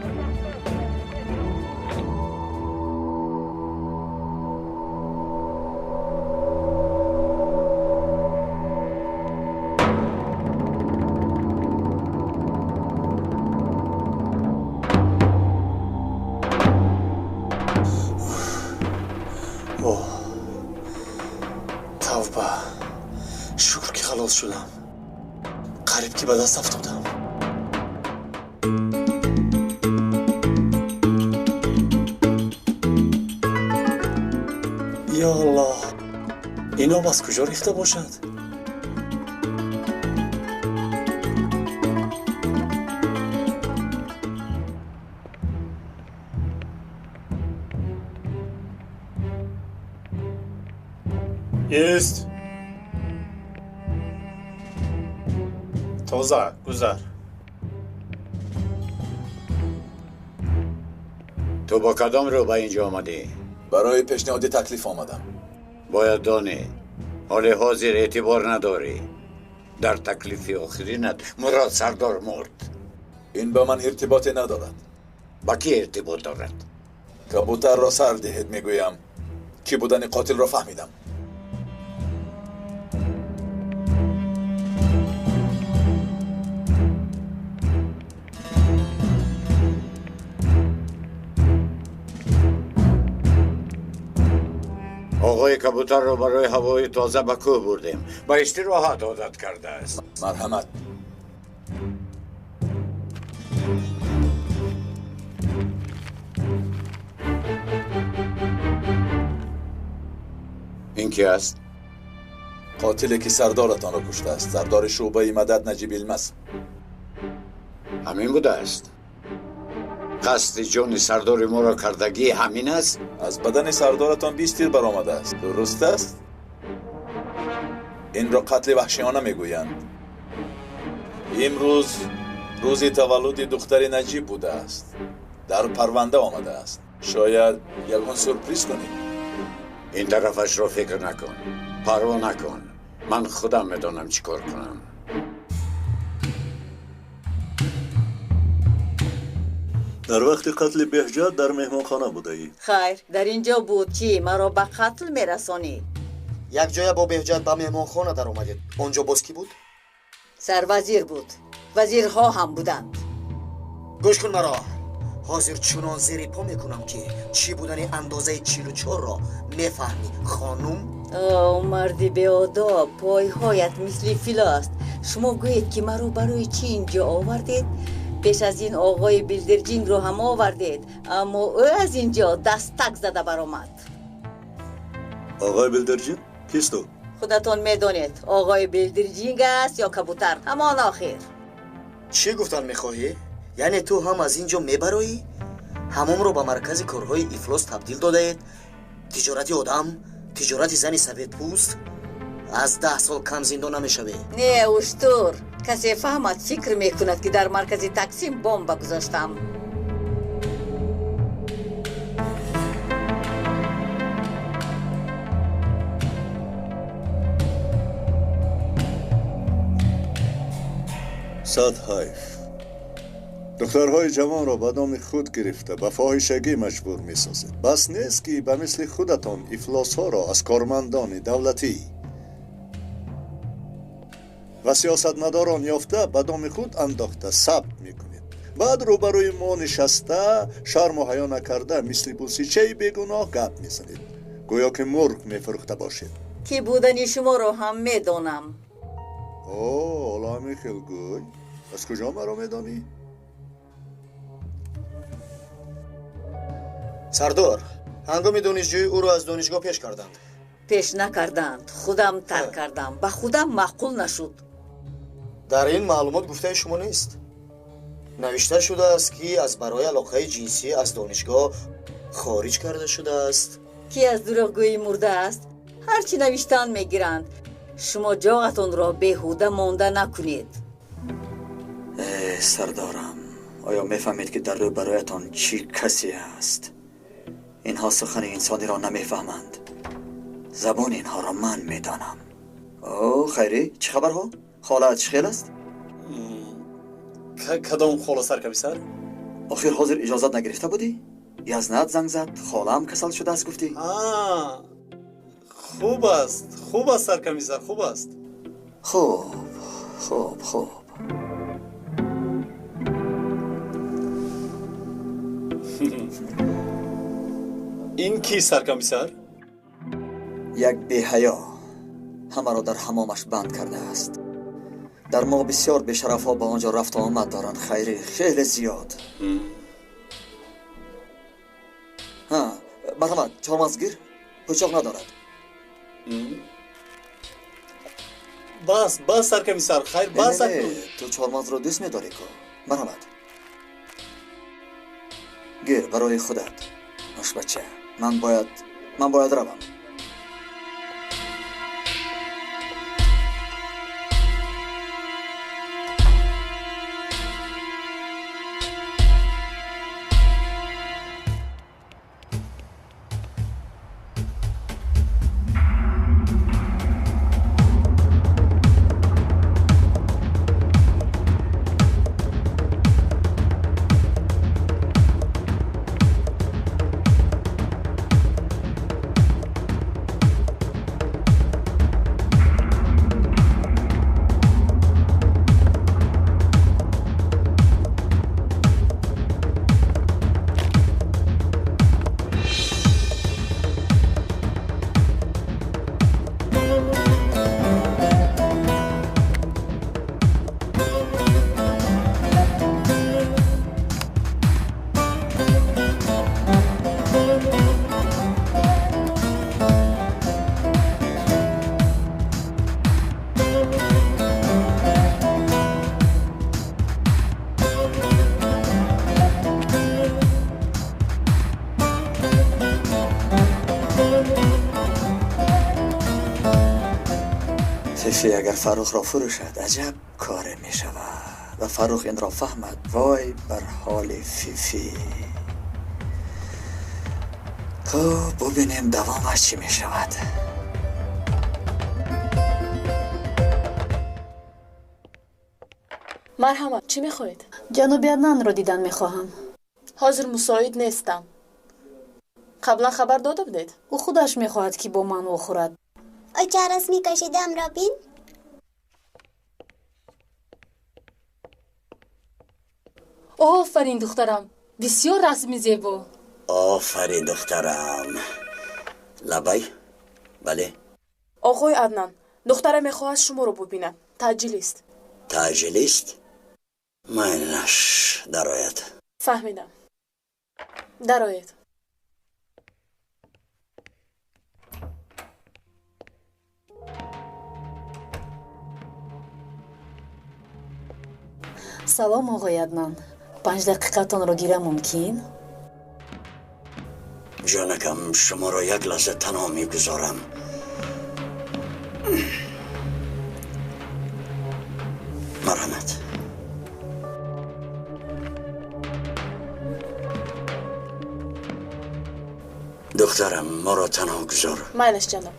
توبه، شکر که خلاص شدم. قریب که به دست افتادم. یا الله، اینا باز کجا ریخته باشد؟ ایست. تازه گذر. تو با کدام رو به اینجا آمدی؟ برای پیشنهاد تکلیف آمدم. باید دانی حال حاضر اعتبار نداری. در تکلیف آخرینت مراد سردار مرد. این به من ارتباطی ندارد. با کی ارتباط دارد؟ کبوتر را سر دهید میگویم. کی بودن قاتل را فهمیدم. آقای کبوتر رو برای هوای تازه به کوه بردیم. با استراحت عادت کرده است. مرحمت. این کی است؟ قاتلی که سردارتان را کشته است. سردار شعبه مدد نجیب المس. همین بوده است. قصد جان سردار ما را کردگی همین است؟ از بدن سردارتان 20 تیر برآمده است. درست است؟ این را قتل وحشیانه میگویند. امروز روز تولد دختر نجیب بوده است. در پرونده آمده است. شاید یکون سورپریز کنیم. این طرفش را فکر نکن. پروا نکن. من خودم میدانم چی کار کنم. در وقت قتل بهجت در مهمانخانه بوده ای؟ خیر در اینجا بود که مرا به قتل میرسانی. یک جای با بهجت به مهمانخانه در اومدید. اونجا باز کی بود؟ سروزیر بود. وزیرها هم بودند. گوش کن مرا. حاضر چنان زیر پا میکنم که چی بودن اندازه 44 را میفهمی خانم؟ مردی به آداب، پایهایت مثل فیل است. شما گویید که مرا برای چی اینجا آوردید؟ پیش از این آقای بیلدرجینگ رو هم آوردید، اما او از اینجا دستک زده برآمد. آقای بیلدرجینگ؟ کیست او؟ خودتان میدانید آقای بیلدرجینگ است یا کبوتر، همان آخر. چی گفتن میخواهی؟ یعنی تو هم از اینجا میبرایی؟ همون رو به مرکز کارهای افلاس تبدیل دادید؟ تجارت آدم؟ تجارت زنی سفید پوست؟ از 10 سال کم زندان نمیشوی. نه اشتر، کسی فهمد فکر میکند که در مرکز تقسیم بمب گذاشتم. صد حیف. دخترهای جوان را به دام خود گرفته به فاحشگی مجبور می سازید. بس نیست که به مثل خودتان افلاس ها را از کارمندان دولتی و سیاستمداران یافته به دام خود انداخته ثبت می کنید. بعد روبروی ما نشسته شرم و حیا نکرده مثل بوسیچه بیگناه گپ می زنید. گویا که مرغ می فروخته باشید. کی بودنی شما رو هم میدانم. حالا همین خیلگوی از کجا مرا میدانی؟ سردار، هنگام دانشجویی او را از دانشگاه پیش کردند. پیش نکردند، خودم ترک کردم. به خودم معقول نشد. در این معلومات گفته شما نیست. نوشته شده است که از برای علاقه جنسی از دانشگاه خارج کرده شده است. کی از دروغگویی مرده است؟ هرچی نوشتن میگیرند. شما جاغتون را بیهوده مانده نکنید. سردارم، آیا میفهمید که در رو برایتان چی کسی است؟ اینها سخن انسانی را نمیفهمند. زبان اینها را من میدانم. خیری، چه خبر ها؟ خاله چه خیل است؟ کدام خاله سرکمیسر؟ آخر حاضر اجازت نگرفته بودی؟ یزنت زنگ زد، خاله هم کسل شده است گفتی؟ خوب است سرکمیسر، خوب است. خوب. این کی سرکمیسر؟ یک بی‌حیا همه را در حمامش بند کرده است. در ما بسیار بی‌شرف ها با آنجا رفت و آمد دارند. خیلی خیلی زیاد. مرحمت، چهارمزگیر پوچاق ندارد. بس سرکمیسر، خیر بس نه تو چهارمز را دوست می‌داری که. مرحمت، گیر برای خودت. نوش بچه، من باید روم. فیفی اگر فاروق را فروشد عجب کار می شود و فاروق این را فهمد وای بر حال فیفی. خب ببینیم دوامش چی می شود. مرحمت چی میخواید؟ جناب عدنان را دیدن میخواهم. حاضر مساعد نیستم. قبلا خبر داده بودید؟ او خودش میخواهد که با من بخورد. چه رسم میکشیدم رابین؟ آفرین دخترم، بسیار رسمی زیبا. آفرین دخترم. لبای؟ بله. آقای عدنان، دخترم میخواهد شما رو ببیند. تعجیل است. تعجیل است؟ ماینش درآید. فهمیدم. درآید. سلام آقای عدنان. 5 دقیقتان را گیرم ممکن؟ جانکم شما را یک لحظه تنها میگذارم. مرحمت. دخترم ما را تنها گذار. مایلش جناب.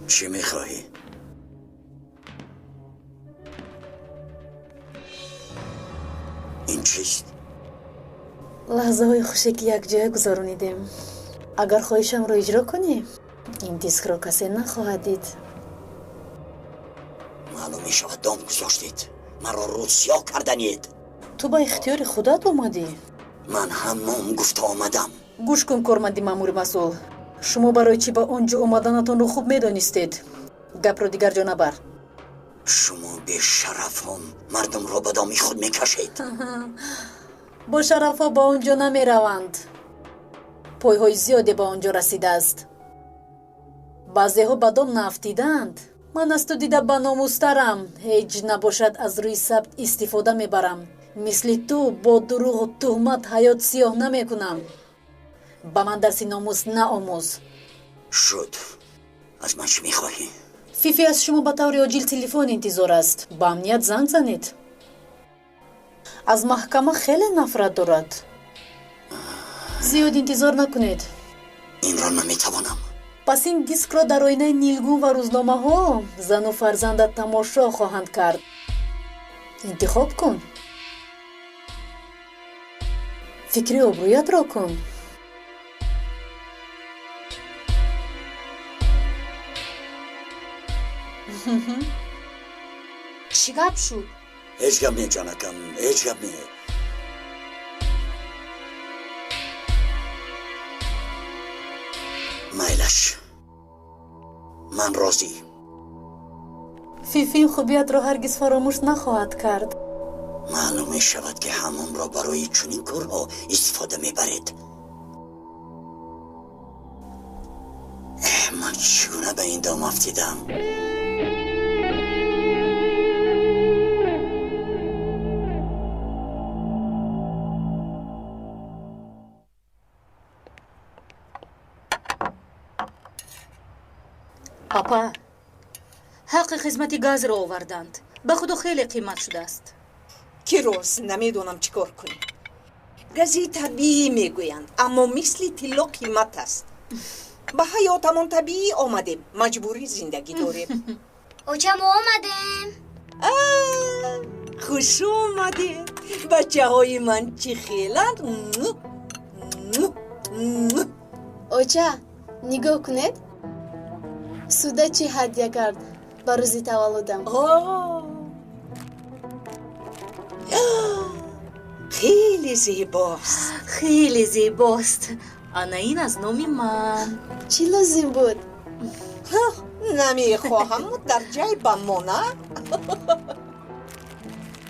چی میخواهی؟ این چیست؟ لحظه های خوشی که یک جای گذارونیدیم. اگر خواهشم رو اجرا کنی این دیسک رو کسی نخواهد دید. معلوم می شود دام گذاشتید. مرا روسیا کردنید. تو با اختیار خودت اومدی. من همم گفته آمدم. گوش کن کارمندی مامور مسئول. شما برای چی با اونجا اومدنتون رو خوب میدانستید. گپ رو دیگر جا نبر. شما به شرف هم مردم را به دامی خود میکشید. با شرف ها با اونجا نمی روند. پای های زیادی با اونجا رسیده است. بعضی ها بدان نفتیدند. من از تو دیده با ناموسترم. هیچ نباشد از روی ثبت استفاده میبرم. مثل تو با دروغ و تهمت حیات سیاه نمی کنم. با من درسی ناموس نه آموز. شد. از من چی میخواهی؟ فیفی از شما به طور عاجل تلفن انتظار است. با امنیت زنگ زنید. از محکمه خیلی نفرت دارد. زیاد انتظار نکنید. این را نمیتوانم. پس این دیسک را در آینه نیلگون و روزنامه ها زن و فرزندت تماشا خواهند کرد. انتخاب کن. فکری آبرویت را کن. چی گپ شد؟ هیچ گپ نی جانکم. هیچ گپ نی. مایلش. من راضی. فیفی خوبیت را هرگز فراموش نخواهد کرد. معلوم می شود که همون را برای چنین کارها استفاده میبرید. من چگونه به این دام افتیدم؟ پاپا، حق خدمت گاز را آوردند. به خدا خیلی قیمت شده است. کیروز نمیدونم چیکار کنیم. گازی طبیعی میگویند اما مثل طلا قیمت است. به حیاتمون طبیعی آمدیم. مجبوری زندگی داریم. اوچه ما آمدیم. خوش آمدیم. بچه های من چی خیلند. اوچه نگاه کنید. سوده چی هدیه کرد با روزی تولدم. خیلی زیباست. خیلی زیباست. آنا این از نام من. چی لازم بود؟ نمیخواهم در جای بمانه.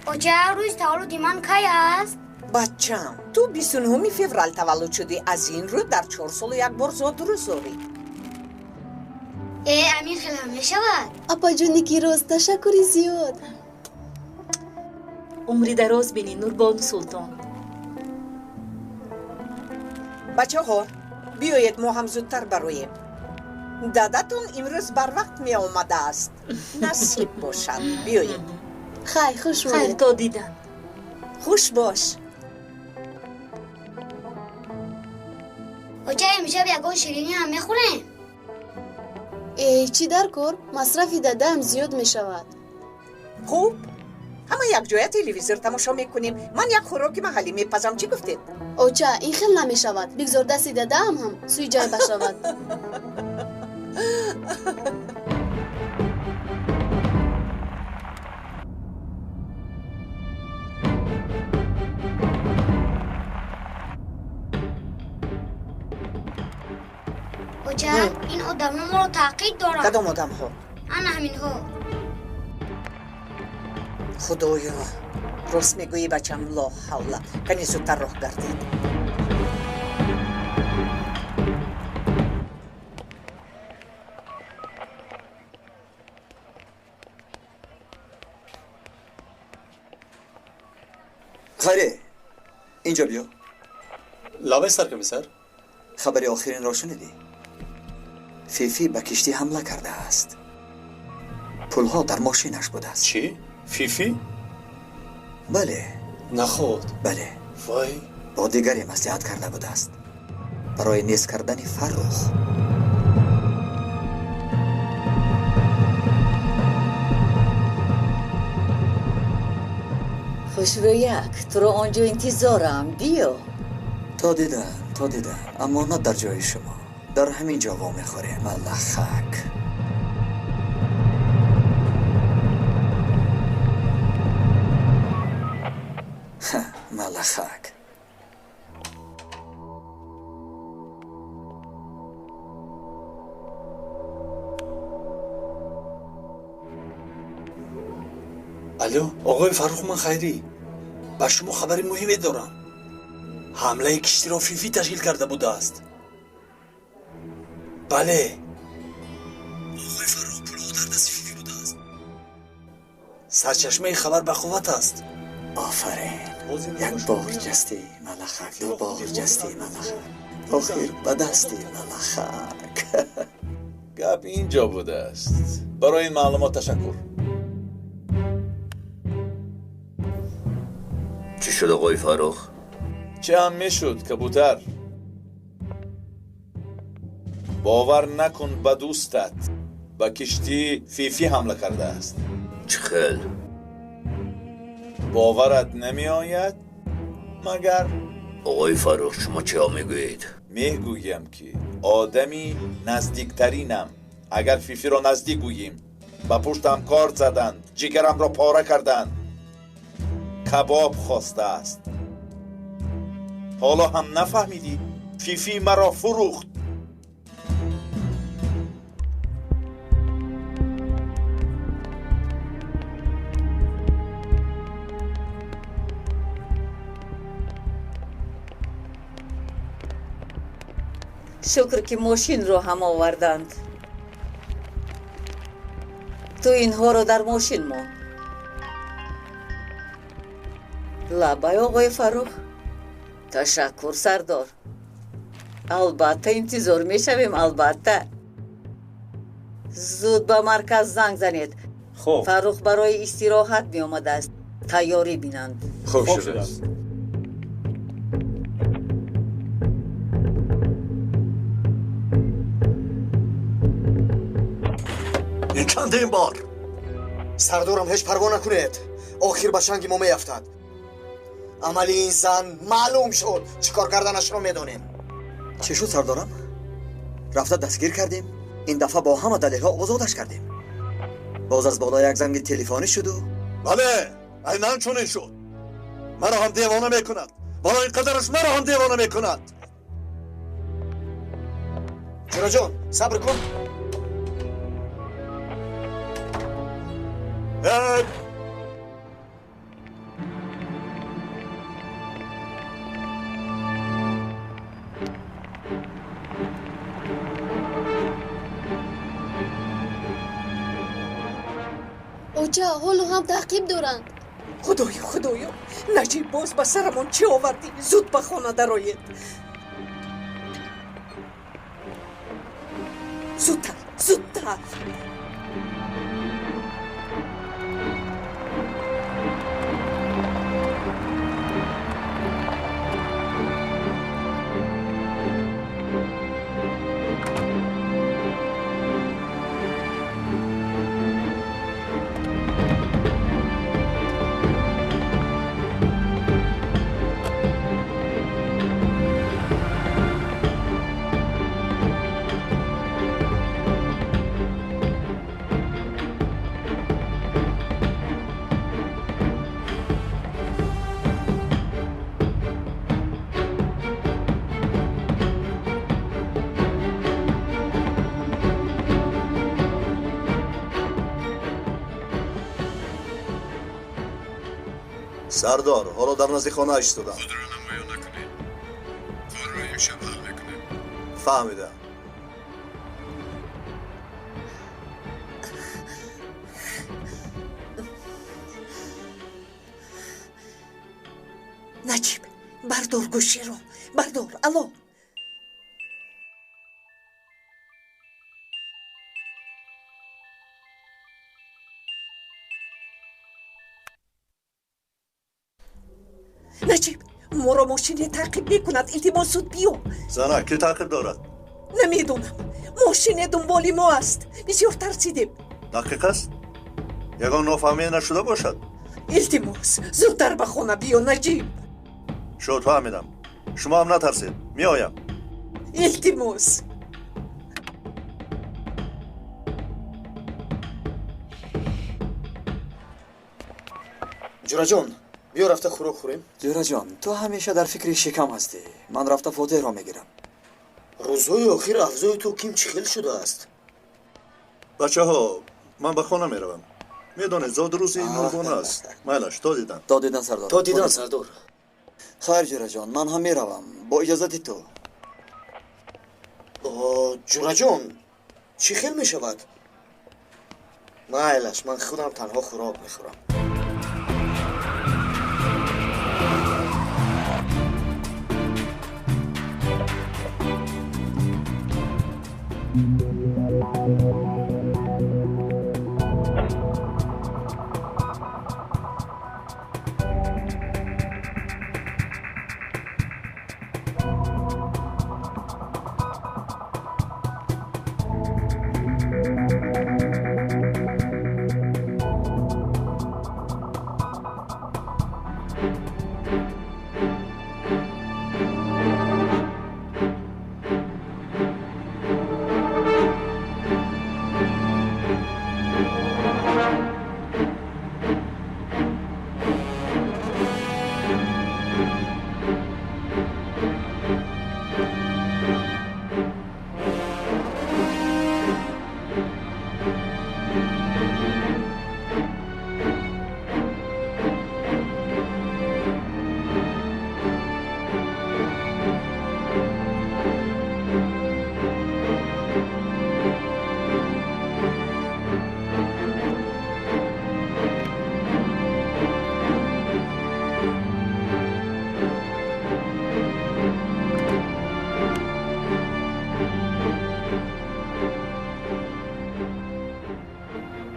اوچه روز تولد من کی است؟ بچم تو 29 فوریه تولد شدی. از این رو در 4 سال یک بار زاد روز داری. امین خیلی هم میشود. اپا جونی کیروز تشکری زیاد. عمری دراز بینی نوربانو سلطان. بچه ها بیایید ما هم زودتر برویم. дадатон имрӯз барвақт меомадааст. Насиб бошад. биёед. خیر خوش خیر اومدید. تا دیدن. хуш бош. اوچه امشب یکون شیرینی هم میخوریم. چی در کار؟ مصرفی دادم زیاد می شود. خوب ҳама якҷоя телевизор тамошо мекунем. ман як хӯроки маҳаллӣ мепазам. чӣ гуфтед? اوچه این خیلی نمی شود. بگذار دستی دادم هم سوی جای بشود. اوچه این آدم ما رو تعقید دارن. کدام آدم‌ها؟ انا همین‌ها. خدایا راست میگویی بچم. لا حول. کنی زودتر راه گردید. خیره اینجا بیا. لابه سرکمیسر. خبری آخرین را شنیدی؟ فیفی به کشتی حمله کرده است. پولها در ماشینش بوده است. چی؟ فیفی؟ بله. نخود. بله. وای. با دیگری مصلحت کرده بوده است برای نیست کردن فرخ. خوشرویک تو رو آنجا انتظارم. بیا. تا دیدن اما نه در جای شما. در همین جا وا میخوره. ملخک. ملخک. الو آقای فرخ من خیری. با شما خبری مهمی دارم. حمله کشتی را فیفی تشکیل کرده بوده است. بله. آقای فرخ پولها در دست فیفی بوده است. سرچشمه خبر به قوت است. آفرین. یک بار جستی ملخک. دو بار جستی ملخک. آخر به دستی ملخک. گپ اینجا بوده است. برای این معلومات تشکر. چی شد آقای فرخ؟ چه هم میشد کبوتر؟ باور نکن به دوستت به کشتی فیفی حمله کرده است. چه خیل؟ باورت نمی آید؟ مگر؟ آقای فرخ شما چه ها میگویید؟ میگویم که آدمی نزدیکترینم. اگر فیفی را نزدیک گوییم به پشتم کار زدند، جگرم را پاره کردند، کباب خواسته است. حالا هم نفهمیدی؟ فیفی مرا فروخت. شکر که ماشین رو هم آوردند. تو اینها رو در ماشین مان. لبای آقای فرخ. تشکر سردار. البته انتظار میشویم. البته زود به مرکز زنگ زنید. خب فرخ برای استراحت می آمده است. تیاری بینند. خوب شده است. این چندین بار سردارم هیچ پروا نکنید. آخر به شنگ ما میافتد. عملی این زن معلوم شد. چیکار کردنش رو میدونیم. چی شد سردارم؟ رفته دستگیر کردیم. این دفعه با همه دلیل ها آزادش کردیم. باز از بالا یک زنگ تلفنی شد و بله اینان چنین شد. مرا هم دیوانه میکند. برای قدرش مرا هم دیوانه میکند. چرا جان صبر کن. اوچه حالو هم تعقیب دارند. خدایا نجیب باز به سرمون چی آوردی؟ زود به خانه درآیید. زودتر سردار حالا در نزدیک خانه ایستادم. خود را نمایان نکنید. کار را یک شب حل میکنیم. فهمیدم. نجیب بردار گوشی رو بردار. الو نجیب ما رو ماشین تعقیب میکند. التماس بیو. زنک کی تعقیب دارد؟ نمیدونم. ماشین دنبالی ما است. بسیار ترسیدیم. دقیق است؟ یگان نافهمی نشده باشد. التماس زودتر به خانه بیو نجیب. شد فهمیدم. شما هم نترسید. میآیم. التماس. جورا جان بیا رفته خوراک خوریم. جورا جان تو همیشه در فکر شکم هستی. من رفته فوده را میگیرم. روزهای آخر افزای تو کیم چخیل شده است. بچه ها من به خانه میروم. میدانید زاد روزی نورگونه است. مایلش تا دیدن سردار. تا دیدن سردار. خیر جورا جان من هم میروم با اجازت تو. جورا جان چی خیل می شود؟ مایلش من خودم تنها خوراک میخورم.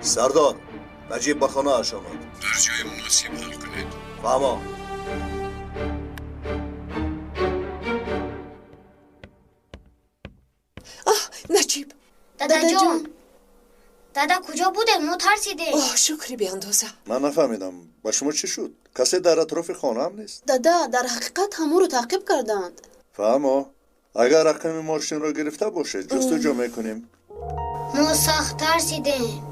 سردار نجیب به خانه اش آمد. در جای مناسب حل کنید. فهمم. نجیب دادا جان دادا کجا بوده؟ ما ترسیده. شکری بیاندازه. من نفهمیدم با شما چی شد؟ کسی در اطراف خانه هم نیست؟ دادا در حقیقت همون رو تعقیب کردند. فهمو اگر رقم ماشین رو گرفته باشه جستجو میکنیم. ما سخت ترسیدیم.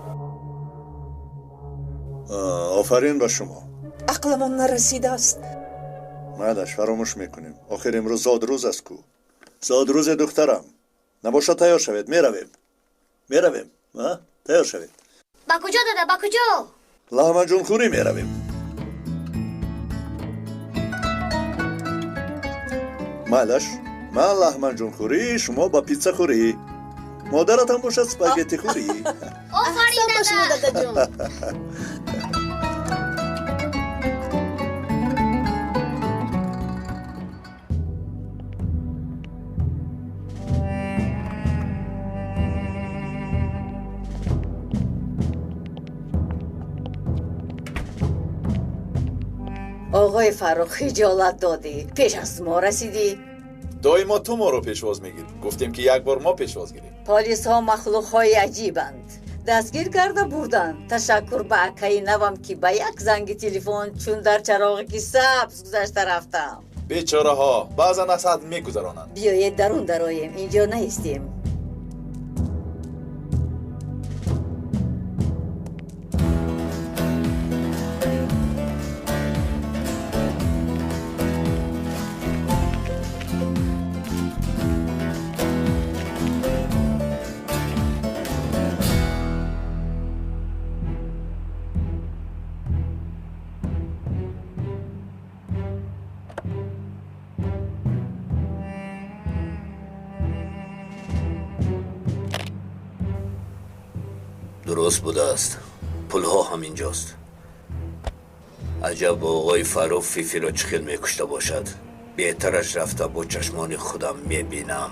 آفرین به شما. عقلمون نرسیده است. مادش فراموش میکنیم. آخر امروز زاد روز است کو. زاد روز دخترم. نباشه تیار شوید. میرویم. تیار شوید. با کجا دادا با کجا؟ لحمه جون خوری میرویم. مالش من لحمه جون خوری شما با پیتزا خوری. مادرت هم باشد سپاگتی خوری. آفرین دادا جان. آقای فروخ خجالت دادی پیش از ما رسیدی. دائما تو ما رو پیشواز میگیری. گفتیم که یک بار ما پیشواز گیریم. پلیس ها مخلوق های عجیبند. دستگیر کرده بردن. تشکر به اکای نوم که به یک زنگ تلفن چون در چراغی که سبز گذشته رفتم. بیچاره ها بعضا از حد میگذرانند. بیایید درون درایم، اینجا نیستیم. درست بوده است. پلها همینجاست. عجب آقای فروخ فیفی را چه خیل میکشته باشد. بهترش رفته با چشمان خودم میبینم.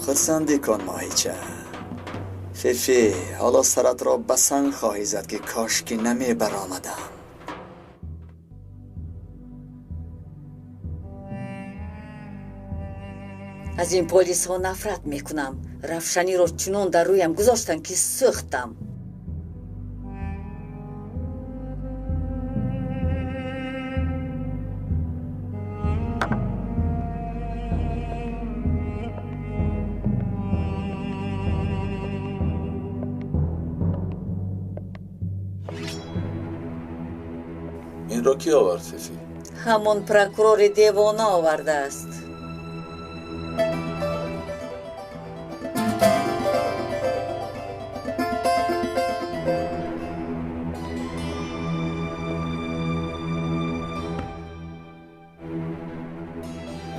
خرسندی کن ماهیچه. فیفی حالا سرت را به سنگ خواهی زد که کاش که نمی برآمدم. از این پلیس ها نفرت میکنم. رفشنی رو چنون در رویم گذاشتن که سوختم. این را کی آورد فیفی؟ همون پرکرور دیوانه آورده است.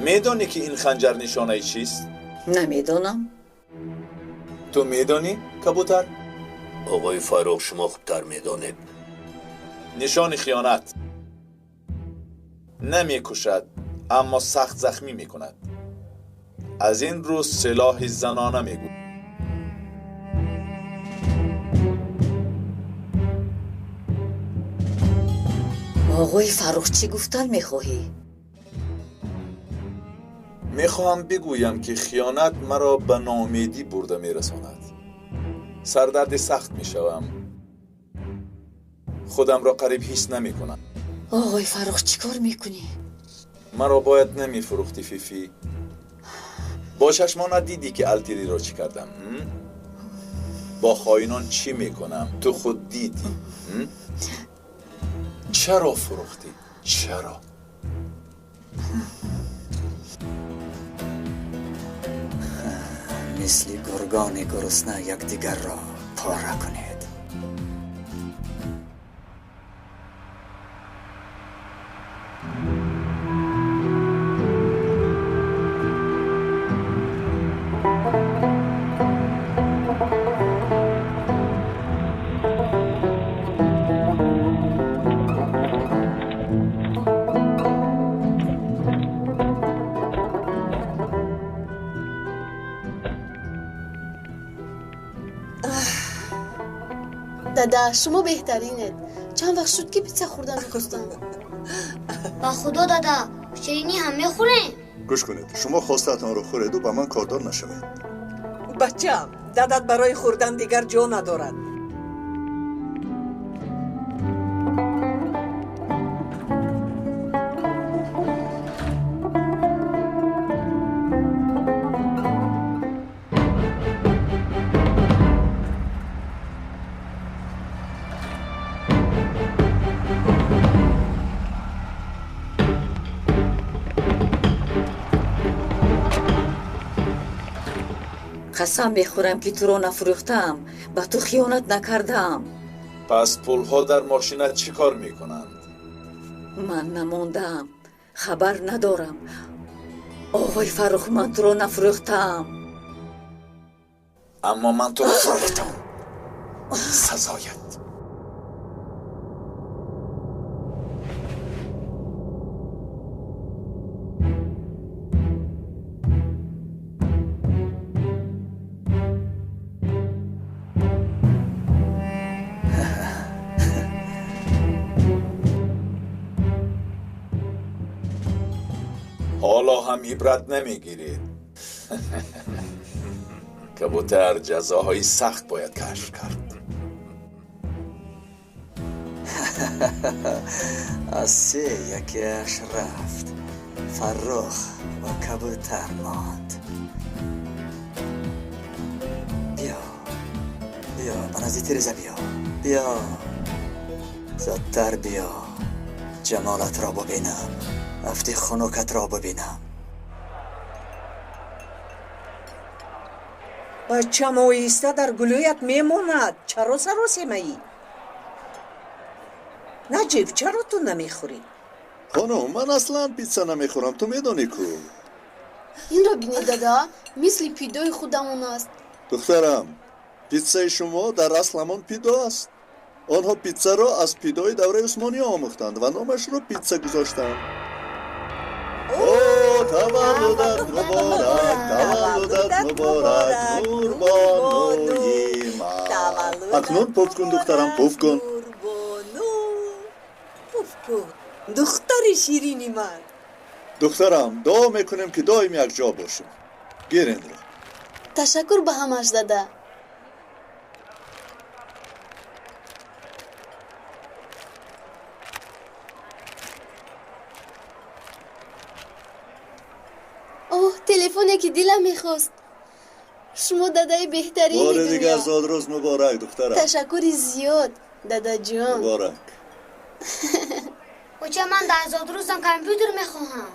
میدانی که این خنجر نشانه چیست؟ نمیدونم. تو میدانی کبوتر؟ آقای فروخ شما خوبتر میدانید. نشان خیانت. نمی کشد اما سخت زخمی می کند. از این رو سلاح زنانه می گوید. آقای فروخ چی گفتن میخواهی؟ میخواهم بگویم که خیانت مرا به ناامیدی برده میرساند. سردرد سخت میشوم. خودم را قریب حس نمی کنم. آقای فروخ چی کار میکنی؟ مرا باید نمی فروختی فیفی. با چشمانت دیدی که التیری را چی کردم. با خائنان چی میکنم تو خود دیدی. چرا فروختی؟ چرا؟ مثل گرگان گرسنه یکدیگر را پاره کنید. دادا شما بهترینید. چند وقت شد که پیتزا خوردن میخواستم. با خدا دادا شیرینی هم میخوریم. گوش کنید، شما خواستتان رو خورید و به من کاردار نشوید. بچه‌ام دادت برای خوردن دیگر جا ندارد. قسم میخورم که تو رو نفروختم. به تو خیانت نکردم. پس پولها در ماشینت چی کار میکنند؟ من نماندم. خبر ندارم. آقای فرخ من تو رو نفروختم اما من تو رو فروختم سزایت حالا هم عبرت نمیگیرید کبوتر جزاهای سخت باید کشف کرد از سه یکیش رفت فرخ و کبوتر ماند بیا بنازی تیرزه بیا زودتر بیا جمالت را ببینم افتی خنوکت را ببینم بچم آیسته در گلویت میماند چرا سراسیمایی؟ نجیب چرا تو نمیخوری؟ خانم من اصلا پیتزا نمیخورم تو میدونی کو این را بینی دادا مثل پیدوی خودمون است. دخترم پیتزای شما در اصل همان پیدو است آنها پیتزا را از پیدوی دوره عثمانی آموختند و نامش را پیتزا گذاشتند تولدت مبارک نوربانوی من اکنون پف کن دخترم پف کن دختر شیرینی من دخترم دعا میکنیم که دایم یک جا باشیم گیرین رو تشکر به همش دادا اوه تلفنی که دلم میخواست شما دادای بهترینی بار دنیا دیگر زاد روز مبارک دخترم تشکر زیاد دادا جان مبارک اوچه من در زاد روزم کامپیوتر میخواهم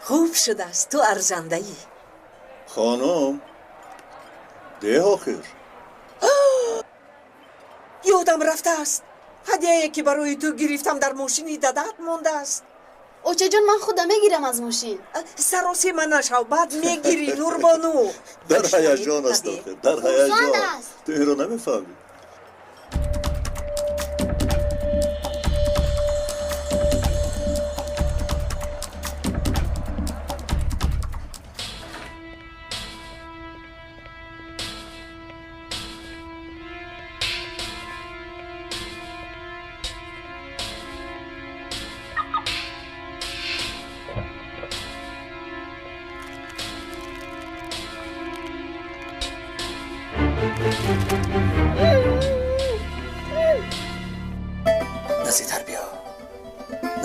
خوب شده است تو ارزنده ای خانم ده آخر یادم رفته است هدیه که برای تو گرفتم در ماشینی دادت مونده است اوچه جان من خودم میگیرم از ماشین سراسی من نشو بعد میگیری نوربانو در هیجان است آخر در هیجان تو این رو نمیفهمی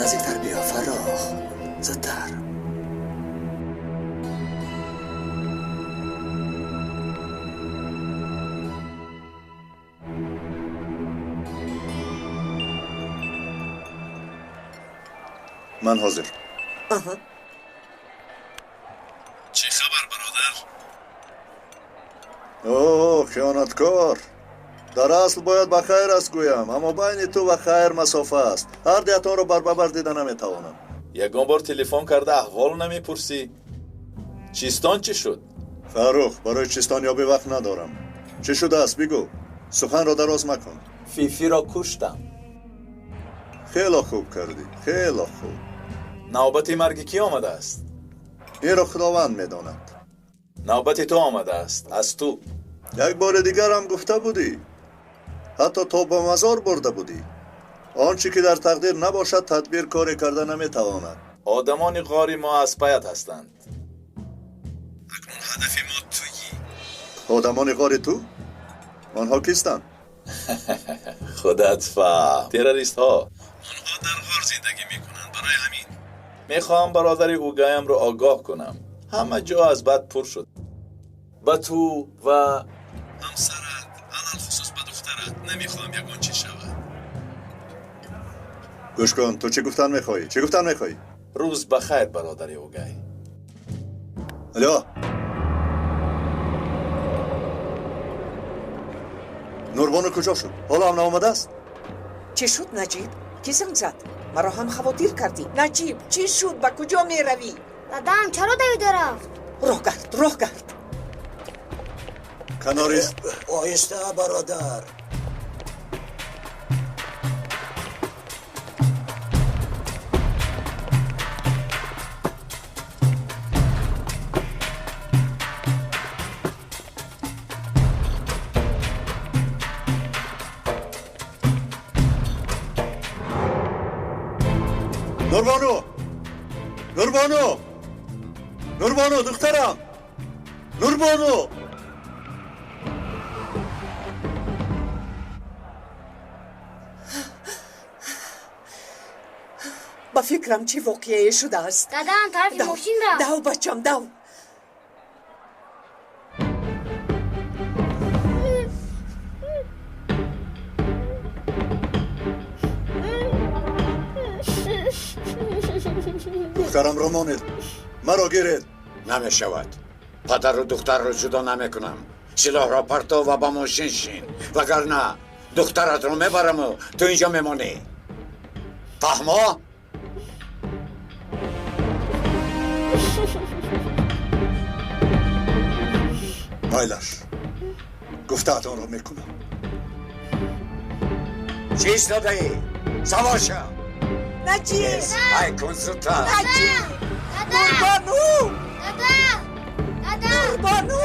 نزدیکتر بیا فرخ زودتر من حاضر چه خبر برادر؟ اوه خیانتکار در اصل باید بخیر است گویم اما بین تو و خیر مسافه است هر دیتا رو بربر دیده نمیتوانم یکان بار تلفن کرده احوال نمیپرسی چیستان چی شد؟ فرخ برای چیستان یابی وقت ندارم چه شده است بگو سخن را دراز مکن فیفی را کشتم خیلی خوب کردی خیلی خوب نوبت مرگ کی آمده است؟ این را خداوند میداند نوبت تو آمده است از تو یک بار دیگر هم گفته بودی حتی تو به مزار برده بودی آنچه که در تقدیر نباشد تدبیر کاری کرده نمیتواند آدمان غاری ما از پیت هستند اکنون هدف ما تویی آدمان غاری تو؟ آنها کیستند؟ خودت فهم تروریست ها آنها در غار زندگی میکنند برای همین میخواهم برادر اوگایم رو آگاه کنم همه جا از بد پر شد با تو و همسرت علال خصوص به دخترت نمیخواهم یکان چی شود گوش کن تو چی گفتن میخوایی؟ چی گفتن میخوایی؟ روز بخیر برادر اوگای الو نوربانو کجا شد؟ حالا هم نامده است؟ چی شد نجیب؟ کی زنگ زد؟ مرا هم خواطیر کردی نجیب چی شد؟ با کجا می روی؟ دادم چرا دویده رفت؟ راه گرد کناریست آهسته برادر. نوربانو دخترم نوربانو با فکرم چی واقعه شده است. دادم طرف ماشین رفت. دو بچم دو. دخترم رو ماند مرا گیرید. نمیشود. پدر و دختر رو جدا نمیکنم. سلاح را پرتو و با ماشین شین. وگرنه دخترت رو میبرم و تو اینجا میمانی. فهمو؟ مایلش گفته‌تان رو میکنم. چیست داده ای؟ سوار شو. نه چیست؟ ای کن زودتر. نه چیست؟ نوربانو! نوربانو!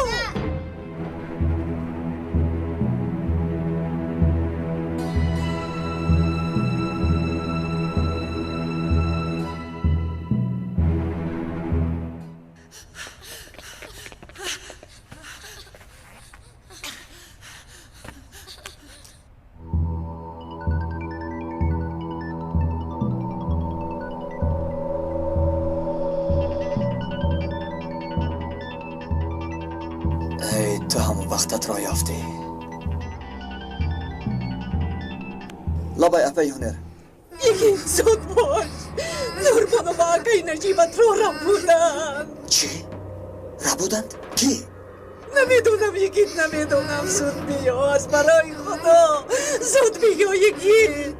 تو همون وقتت را یافتی. لابای اپای هنر یکی زود باش. نوربانو با آقای نجیبت رو بودن. چی؟ را بودند؟ کی؟ نمیدونم یکی نمیدونم. زود بیا از برای خدا. زود بیا یکی.